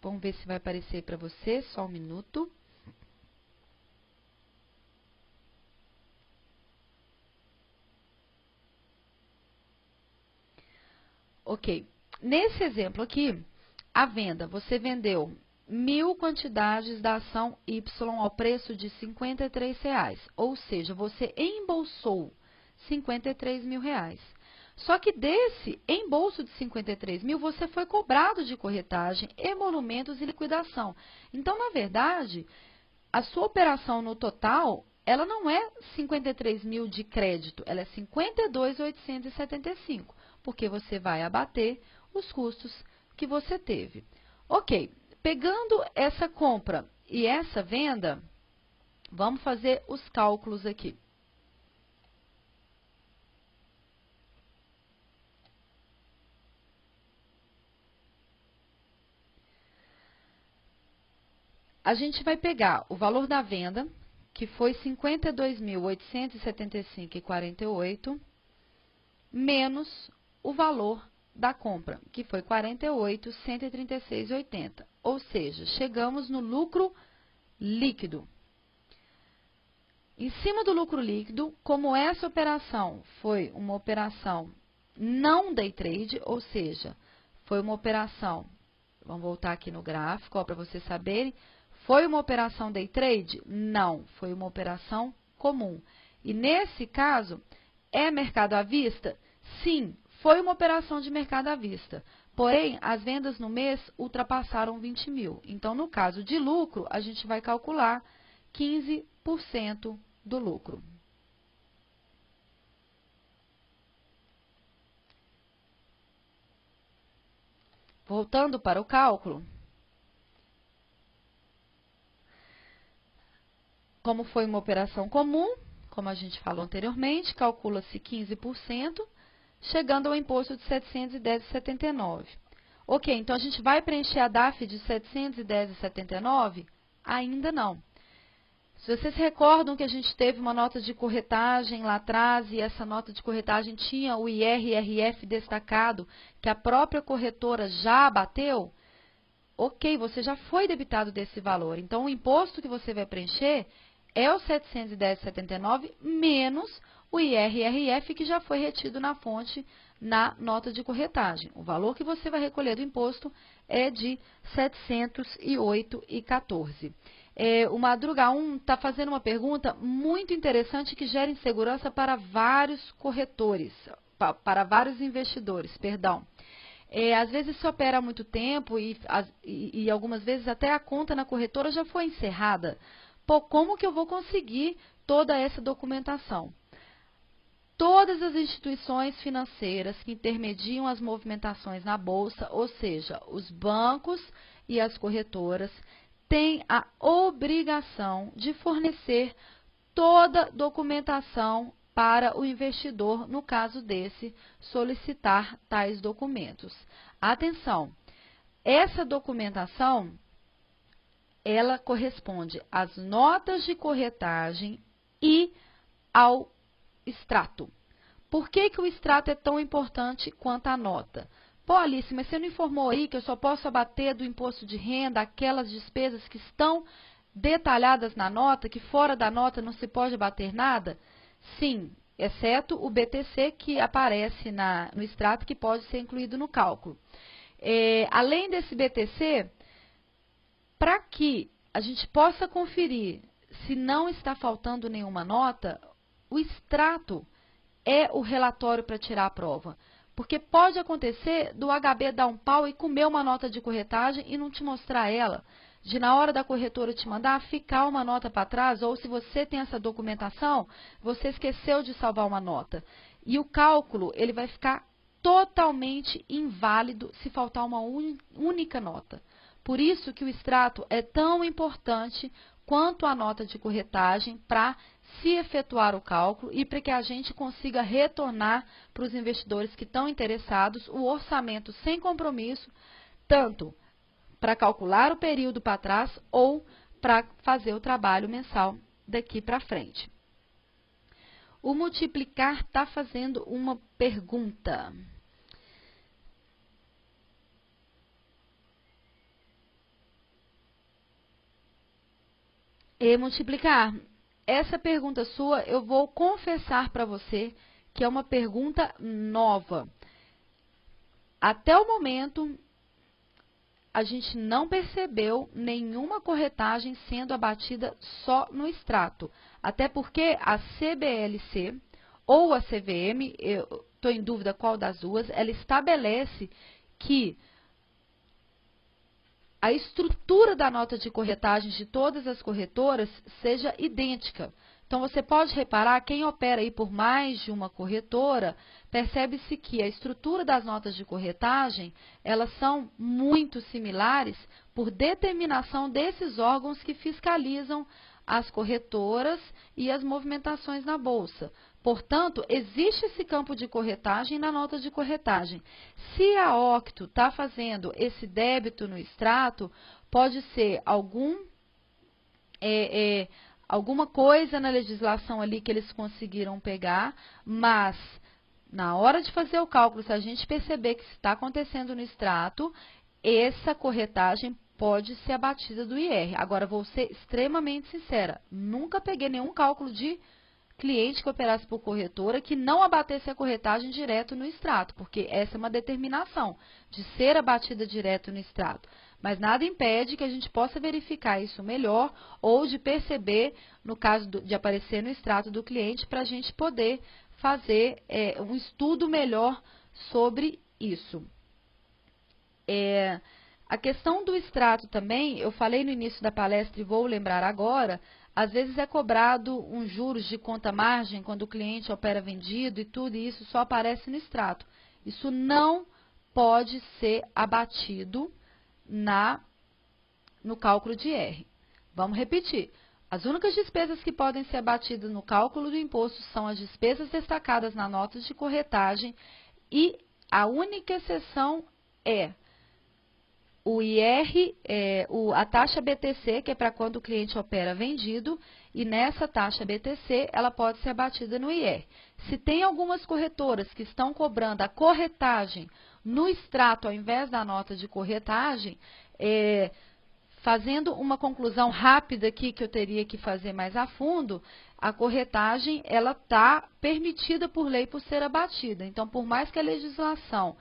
Vamos ver se vai aparecer para você, só um minuto. Ok, nesse exemplo aqui, a venda, você vendeu 1.000 quantidades da ação Y ao preço de R$ 53,00, ou seja, você embolsou R$ 53.000. Só que desse embolso de 53.000, você foi cobrado de corretagem, emolumentos e liquidação. Então, na verdade, a sua operação no total, ela não é 53.000 de crédito, ela é 52.875, porque você vai abater os custos que você teve. Ok, pegando essa compra e essa venda, vamos fazer os cálculos aqui. A gente vai pegar o valor da venda, que foi R$ 52.875,48, menos o valor da compra, que foi R$ 48.136,80. Ou seja, chegamos no lucro líquido. Em cima do lucro líquido, como essa operação foi uma operação não day trade, ou seja, foi uma operação, vamos voltar aqui no gráfico para vocês saberem, foi uma operação day trade? Não, foi uma operação comum. E nesse caso, é mercado à vista? Sim, foi uma operação de mercado à vista. Porém, as vendas no mês ultrapassaram 20 mil. Então, no caso de lucro, a gente vai calcular 15% do lucro. Voltando para o cálculo, como foi uma operação comum, como a gente falou anteriormente, calcula-se 15%, chegando ao imposto de R$ 710,79. Ok, então a gente vai preencher a DAF de R$ 710,79? Ainda não. Se vocês se recordam que a gente teve uma nota de corretagem lá atrás e essa nota de corretagem tinha o IR e RF destacado, que a própria corretora já abateu, ok, você já foi debitado desse valor. Então, o imposto que você vai preencher é o R$ 710,79 menos o IR e RF que já foi retido na fonte na nota de corretagem. O valor que você vai recolher do imposto é de R$ 708,14. O Madruga 1 está fazendo uma pergunta muito interessante que gera insegurança para vários corretores, para vários investidores, perdão. Às vezes se opera há muito tempo e algumas vezes até a conta na corretora já foi encerrada. Pô, como que eu vou conseguir toda essa documentação? Todas as instituições financeiras que intermediam as movimentações na bolsa, ou seja, os bancos e as corretoras, têm a obrigação de fornecer toda documentação para o investidor, no caso desse, solicitar tais documentos. Atenção, essa documentação, ela corresponde às notas de corretagem e ao extrato. Por que que o extrato é tão importante quanto a nota? Pô, Alice, mas você não informou aí que eu só posso abater do imposto de renda aquelas despesas que estão detalhadas na nota, que fora da nota não se pode abater nada? Sim, exceto o BTC que aparece no extrato que pode ser incluído no cálculo. Além desse BTC, para que a gente possa conferir se não está faltando nenhuma nota, o extrato é o relatório para tirar a prova. Porque pode acontecer do HB dar um pau e comer uma nota de corretagem e não te mostrar ela. De na hora da corretora te mandar, ficar uma nota para trás, ou se você tem essa documentação, você esqueceu de salvar uma nota. E o cálculo, ele vai ficar totalmente inválido se faltar uma única nota. Por isso que o extrato é tão importante quanto a nota de corretagem para se efetuar o cálculo e para que a gente consiga retornar para os investidores que estão interessados o orçamento sem compromisso, tanto para calcular o período para trás ou para fazer o trabalho mensal daqui para frente. O Multiplicar está fazendo uma pergunta. Multiplicar, essa pergunta sua eu vou confessar para você que é uma pergunta nova. Até o momento, a gente não percebeu nenhuma corretagem sendo abatida só no extrato. Até porque a CBLC ou a CVM, eu estou em dúvida qual das duas, ela estabelece que a estrutura da nota de corretagem de todas as corretoras seja idêntica. Então, você pode reparar, quem opera aí por mais de uma corretora, percebe-se que a estrutura das notas de corretagem, elas são muito similares por determinação desses órgãos que fiscalizam as corretoras e as movimentações na bolsa. Portanto, existe esse campo de corretagem na nota de corretagem. Se a Octo está fazendo esse débito no extrato, pode ser alguma coisa na legislação ali que eles conseguiram pegar, mas na hora de fazer o cálculo, se a gente perceber que está acontecendo no extrato, essa corretagem pode ser abatida do IR. Agora, vou ser extremamente sincera, nunca peguei nenhum cálculo de cliente que operasse por corretora que não abatesse a corretagem direto no extrato, porque essa é uma determinação de ser abatida direto no extrato. Mas nada impede que a gente possa verificar isso melhor ou de perceber, no caso de aparecer no extrato do cliente, para a gente poder fazer um estudo melhor sobre isso. A questão do extrato também, eu falei no início da palestra e vou lembrar agora, às vezes é cobrado um juros de conta-margem quando o cliente opera vendido e tudo, e isso só aparece no extrato. Isso não pode ser abatido no cálculo de IR. Vamos repetir. As únicas despesas que podem ser abatidas no cálculo do imposto são as despesas destacadas na nota de corretagem e a única exceção é o IR, a taxa BTC, que é para quando o cliente opera vendido, e nessa taxa BTC ela pode ser abatida no IR. Se tem algumas corretoras que estão cobrando a corretagem no extrato ao invés da nota de corretagem, fazendo uma conclusão rápida aqui que eu teria que fazer mais a fundo, a corretagem ela está permitida por lei por ser abatida. Então, por mais que a legislação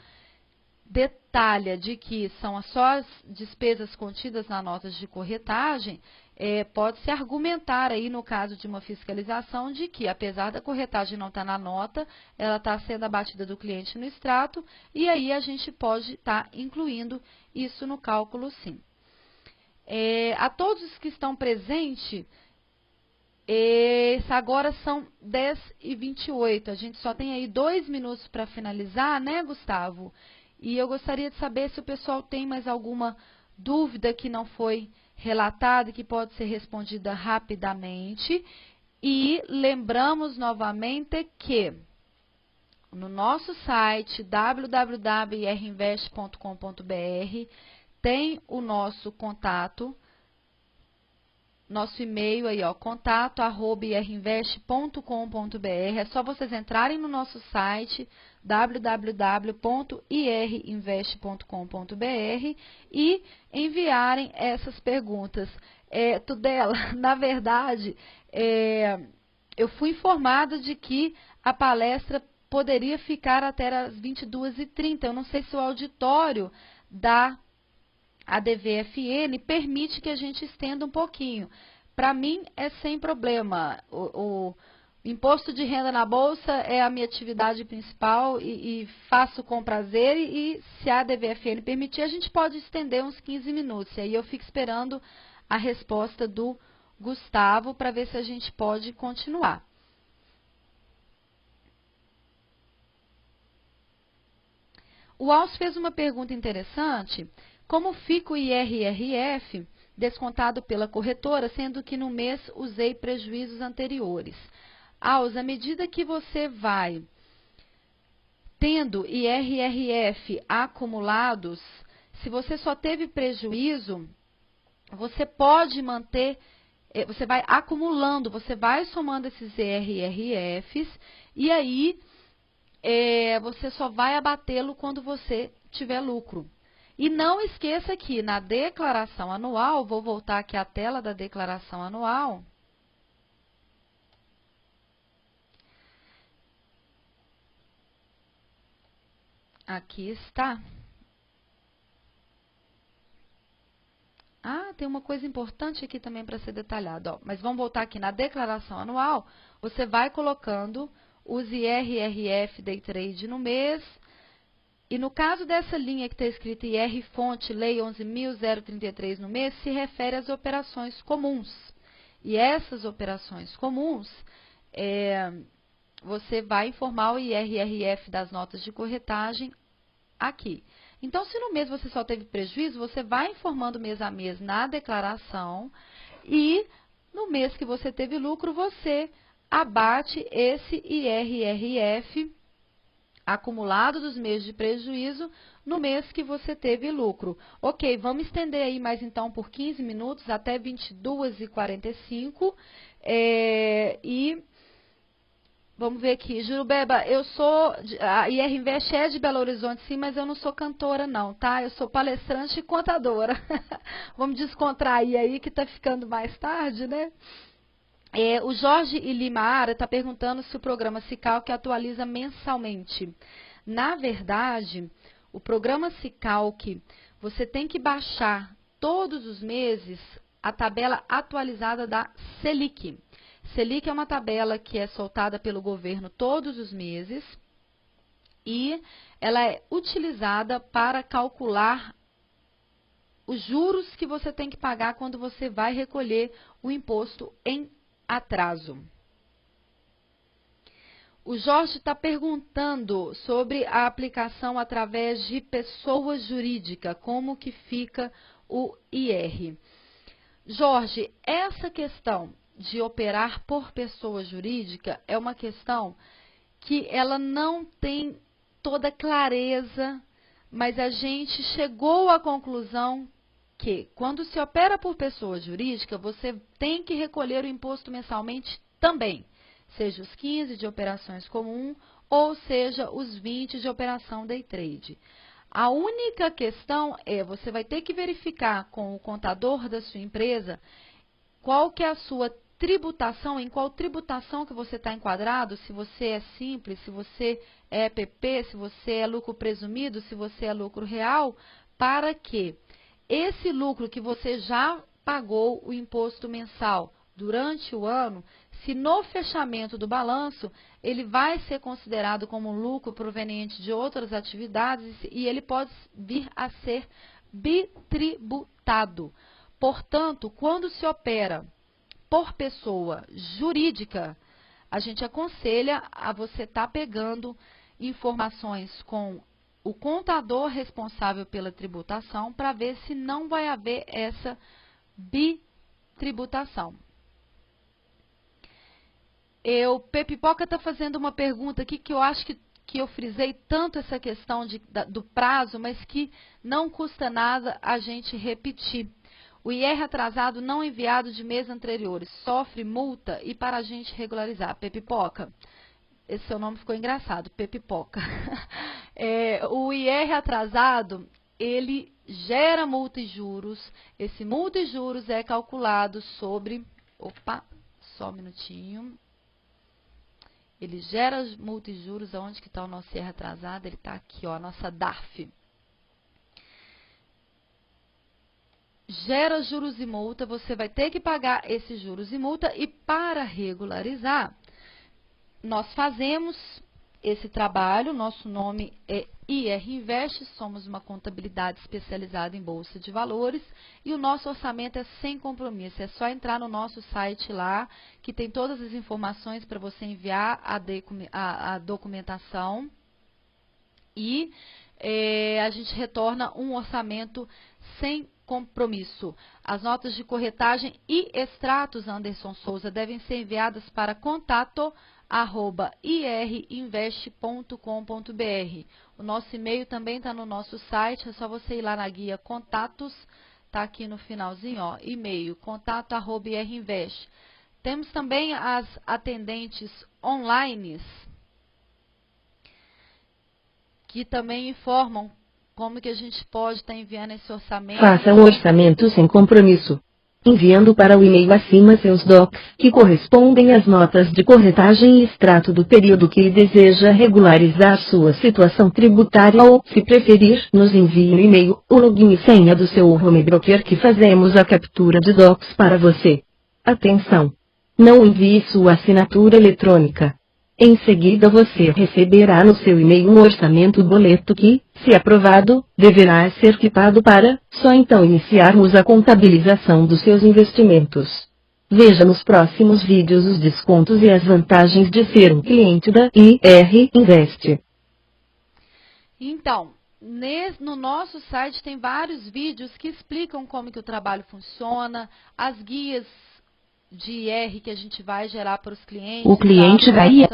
detalha de que são só as despesas contidas na nota de corretagem, pode-se argumentar aí no caso de uma fiscalização de que, apesar da corretagem não estar na nota, ela está sendo abatida do cliente no extrato, e aí a gente pode estar incluindo isso no cálculo sim. A todos os que estão presentes, agora são 10h28, a gente só tem aí 2 minutos para finalizar, né, Gustavo? E eu gostaria de saber se o pessoal tem mais alguma dúvida que não foi relatada e que pode ser respondida rapidamente. E lembramos novamente que no nosso site www.irinvest.com.br tem o nosso contato, nosso e-mail aí, ó, contato@irinvest.com.br. É só vocês entrarem no nosso site www.irinvest.com.br e enviarem essas perguntas. Tudela, na verdade, eu fui informada de que a palestra poderia ficar até as 22h30. Eu não sei se o auditório da ADV-FN permite que a gente estenda um pouquinho. Para mim, é sem problema. O imposto de renda na Bolsa é a minha atividade principal e faço com prazer. E se a ADV-FN permitir, a gente pode estender uns 15 minutos. E aí eu fico esperando a resposta do Gustavo para ver se a gente pode continuar. O Alcio fez uma pergunta interessante. Como fica o IRRF descontado pela corretora, sendo que no mês usei prejuízos anteriores? Alcio, à medida que você vai tendo IRRF acumulados, se você só teve prejuízo, você pode manter, você vai acumulando, você vai somando esses IRRFs e aí você só vai abatê-lo quando você tiver lucro. E não esqueça que na declaração anual, vou voltar aqui à tela da declaração anual. Aqui está. Tem uma coisa importante aqui também para ser detalhada. Mas vamos voltar aqui na declaração anual. Você vai colocando os IRRF Day Trade no mês. E no caso dessa linha que está escrita IR Fonte Lei 11.033 no mês, se refere às operações comuns. E essas operações comuns, você vai informar o IRRF das notas de corretagem aqui. Então, se no mês você só teve prejuízo, você vai informando mês a mês na declaração e no mês que você teve lucro, você abate esse IRRF acumulado dos meses de prejuízo no mês que você teve lucro. Ok, vamos estender aí mais então por 15 minutos até 22h45 e vamos ver aqui, Jurubeba, a IRInvest é de Belo Horizonte sim, mas eu não sou cantora não, tá? Eu sou palestrante e contadora. Vamos descontrair aí que tá ficando mais tarde, né? O Jorge Ilimaara está perguntando se o programa Sicalc atualiza mensalmente. Na verdade, o programa Sicalc, você tem que baixar todos os meses a tabela atualizada da Selic. Selic é uma tabela que é soltada pelo governo todos os meses e ela é utilizada para calcular os juros que você tem que pagar quando você vai recolher o imposto em atraso. O Jorge está perguntando sobre a aplicação através de pessoa jurídica, como que fica o IR. Jorge, essa questão de operar por pessoa jurídica é uma questão que ela não tem toda clareza, mas a gente chegou à conclusão que quando se opera por pessoa jurídica, você tem que recolher o imposto mensalmente também, seja os 15 de operações comum ou seja os 20 de operação day trade. A única questão é, você vai ter que verificar com o contador da sua empresa qual que é a sua tributação, em qual tributação que você está enquadrado, se você é simples, se você é EPP, se você é lucro presumido, se você é lucro real, para que esse lucro que você já pagou o imposto mensal durante o ano, se no fechamento do balanço, ele vai ser considerado como lucro proveniente de outras atividades e ele pode vir a ser bitributado. Portanto, quando se opera por pessoa jurídica, a gente aconselha a você estar pegando informações com o contador responsável pela tributação para ver se não vai haver essa bitributação. O Pepipoca está fazendo uma pergunta aqui que eu acho que eu frisei tanto essa questão do prazo, mas que não custa nada a gente repetir. O IR atrasado não enviado de meses anteriores sofre multa e para a gente regularizar. Pepipoca, esse seu nome ficou engraçado, Pepipoca. O IR atrasado, ele gera multa e juros. Esse multa e juros é calculado sobre... Opa, só um minutinho. Ele gera multa e juros. Aonde que está o nosso IR atrasado? Ele está aqui, ó, a nossa DARF. Gera juros e multa, você vai ter que pagar esses juros e multa e para regularizar, nós fazemos esse trabalho, nosso nome é IR Invest, somos uma contabilidade especializada em Bolsa de Valores e o nosso orçamento é sem compromisso, é só entrar no nosso site lá, que tem todas as informações para você enviar a documentação e a gente retorna um orçamento sem compromisso. As notas de corretagem e extratos, Anderson Souza, devem ser enviadas para contato@irinvest.com.br. O nosso e-mail também está no nosso site, é só você ir lá na guia Contatos, está aqui no finalzinho, ó, e-mail, contato@irinvest. Temos também as atendentes online, que também informam como que a gente pode estar enviando esse orçamento. Faça um orçamento sem compromisso, enviando para o e-mail acima seus docs, que correspondem às notas de corretagem e extrato do período que deseja regularizar sua situação tributária ou, se preferir, nos envie no e-mail o login e senha do seu home broker que fazemos a captura de docs para você. Atenção! Não envie sua assinatura eletrônica. Em seguida você receberá no seu e-mail um orçamento boleto que, se aprovado, deverá ser quitado para, só então iniciarmos a contabilização dos seus investimentos. Veja nos próximos vídeos os descontos e as vantagens de ser um cliente da IR Invest. Então, no nosso site tem vários vídeos que explicam como que o trabalho funciona, as guias de IR que a gente vai gerar para os clientes, o cliente vai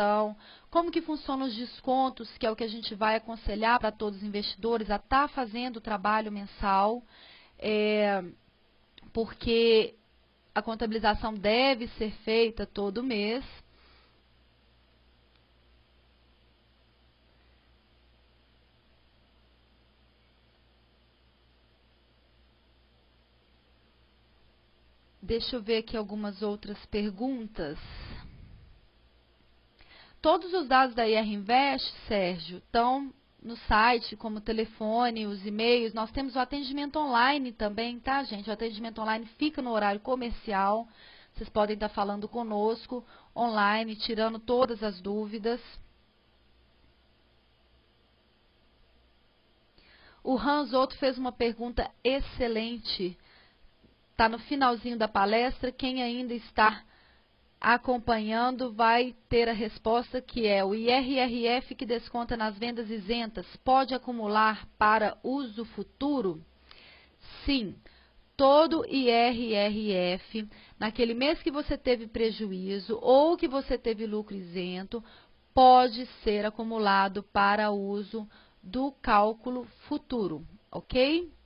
como que funcionam os descontos, que é o que a gente vai aconselhar para todos os investidores a estar fazendo o trabalho mensal, porque a contabilização deve ser feita todo mês. Deixa eu ver aqui algumas outras perguntas. Todos os dados da IR Invest, Sérgio, estão no site, como o telefone, os e-mails. Nós temos o atendimento online também, tá, gente? O atendimento online fica no horário comercial. Vocês podem estar falando conosco online, tirando todas as dúvidas. O Hans Otto fez uma pergunta excelente. Está no finalzinho da palestra. Quem ainda está acompanhando vai ter a resposta, que é: o IRRF que desconta nas vendas isentas pode acumular para uso futuro? Sim, todo IRRF, naquele mês que você teve prejuízo ou que você teve lucro isento, pode ser acumulado para uso do cálculo futuro, ok?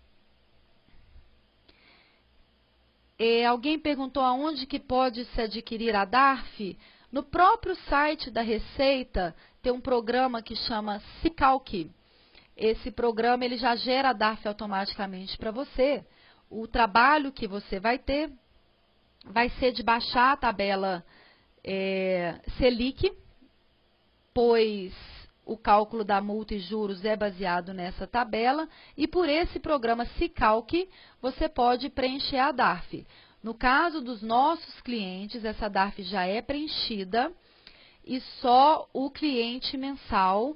Alguém perguntou aonde que pode se adquirir a DARF? No próprio site da Receita tem um programa que chama Sicalc. Esse programa ele já gera a DARF automaticamente para você. O trabalho que você vai ter vai ser de baixar a tabela Selic, pois o cálculo da multa e juros é baseado nessa tabela, e por esse programa Sicalc você pode preencher a DARF. No caso dos nossos clientes, essa DARF já é preenchida e só o cliente mensal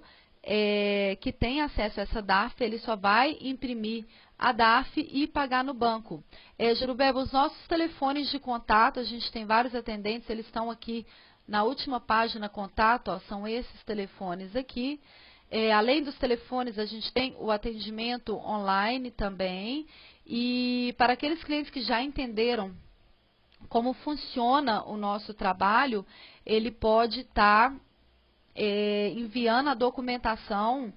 que tem acesso a essa DARF, ele só vai imprimir a DARF e pagar no banco. Jerubeba, os nossos telefones de contato, a gente tem vários atendentes, eles estão aqui na última página contato, ó, são esses telefones aqui. Além dos telefones, a gente tem o atendimento online também. E para aqueles clientes que já entenderam como funciona o nosso trabalho, ele pode estar enviando a documentação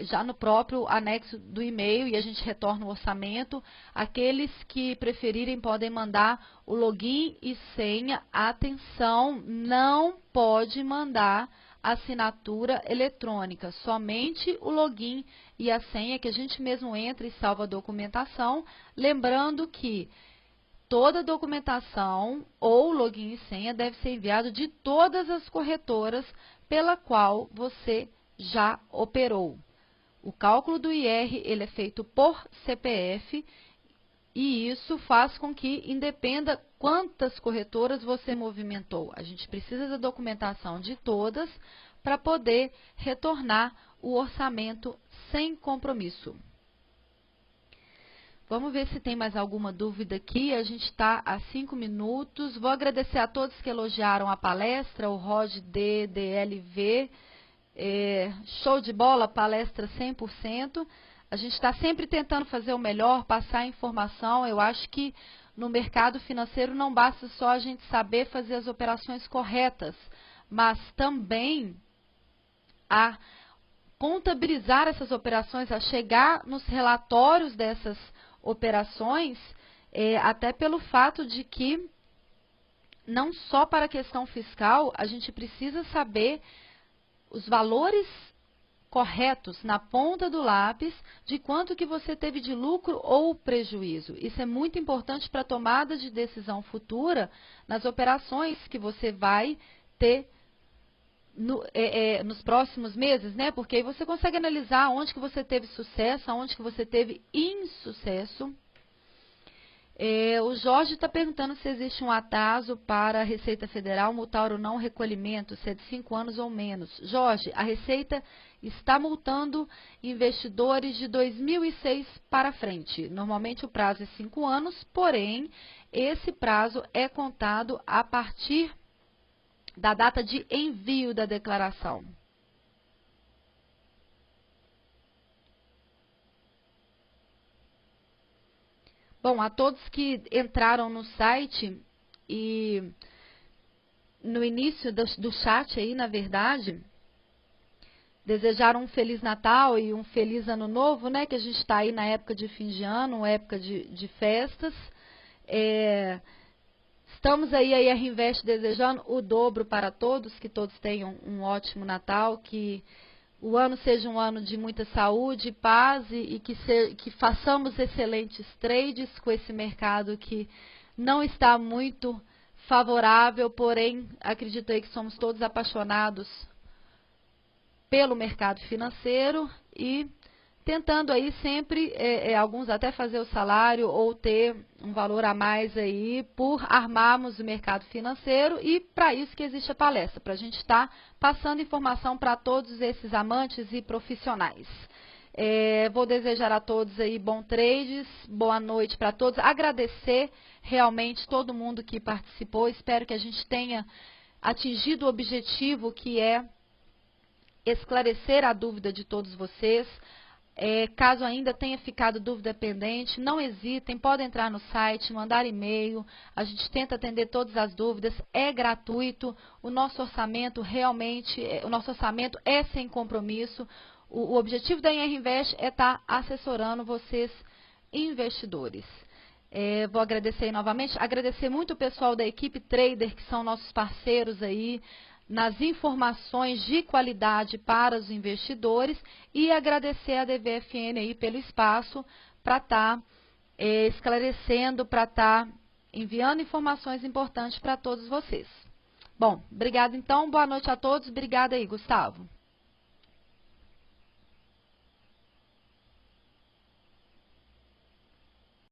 já no próprio anexo do e-mail, e a gente retorna o orçamento. Aqueles que preferirem podem mandar o login e senha. Atenção, não pode mandar assinatura eletrônica, somente o login e a senha, que a gente mesmo entra e salva a documentação. Lembrando que toda a documentação ou login e senha deve ser enviado de todas as corretoras pela qual você já operou. O cálculo do IR ele é feito por CPF, e isso faz com que independa quantas corretoras você movimentou. A gente precisa da documentação de todas para poder retornar o orçamento sem compromisso. Vamos ver se tem mais alguma dúvida aqui. A gente está a 5 minutos. Vou agradecer a todos que elogiaram a palestra, o Rod DLV. Show de bola, palestra 100%. A gente está sempre tentando fazer o melhor, passar informação. Eu acho que no mercado financeiro não basta só a gente saber fazer as operações corretas, mas também a contabilizar essas operações, a chegar nos relatórios dessas operações, até pelo fato de que não só para a questão fiscal, a gente precisa saber os valores corretos na ponta do lápis de quanto que você teve de lucro ou prejuízo. Isso é muito importante para a tomada de decisão futura nas operações que você vai ter nos próximos meses, né? Porque aí você consegue analisar onde que você teve sucesso, onde que você teve insucesso. O Jorge está perguntando se existe um atraso para a Receita Federal multar ou não o recolhimento, se é de 5 anos ou menos. Jorge, a Receita está multando investidores de 2006 para frente. Normalmente o prazo é 5 anos, porém, esse prazo é contado a partir da data de envio da declaração. Bom, a todos que entraram no site e no início do chat aí, na verdade, desejaram um Feliz Natal e um Feliz Ano Novo, né? Que a gente está aí na época de fim de ano, época de festas. Estamos aí a IR Invest desejando o dobro para todos, que todos tenham um ótimo Natal, que o ano seja um ano de muita saúde, paz e que façamos excelentes trades com esse mercado que não está muito favorável, porém, acredito aí que somos todos apaixonados pelo mercado financeiro e tentando aí sempre, alguns até fazer o salário ou ter um valor a mais aí por armarmos o mercado financeiro, e para isso que existe a palestra, para a gente estar passando informação para todos esses amantes e profissionais. Vou desejar a todos aí bom trades, boa noite para todos, agradecer realmente todo mundo que participou, espero que a gente tenha atingido o objetivo, que é esclarecer a dúvida de todos vocês. Caso ainda tenha ficado dúvida pendente, não hesitem, podem entrar no site, mandar e-mail, a gente tenta atender todas as dúvidas, é gratuito, o nosso orçamento realmente, o nosso orçamento é sem compromisso. O objetivo da IR Invest é estar assessorando vocês, investidores. Vou agradecer aí novamente, agradecer muito o pessoal da equipe Trader, que são nossos parceiros aí, nas informações de qualidade para os investidores, e agradecer a DVFN aí pelo espaço para estar esclarecendo, para estar enviando informações importantes para todos vocês. Bom, obrigado então, boa noite a todos, obrigada aí, Gustavo.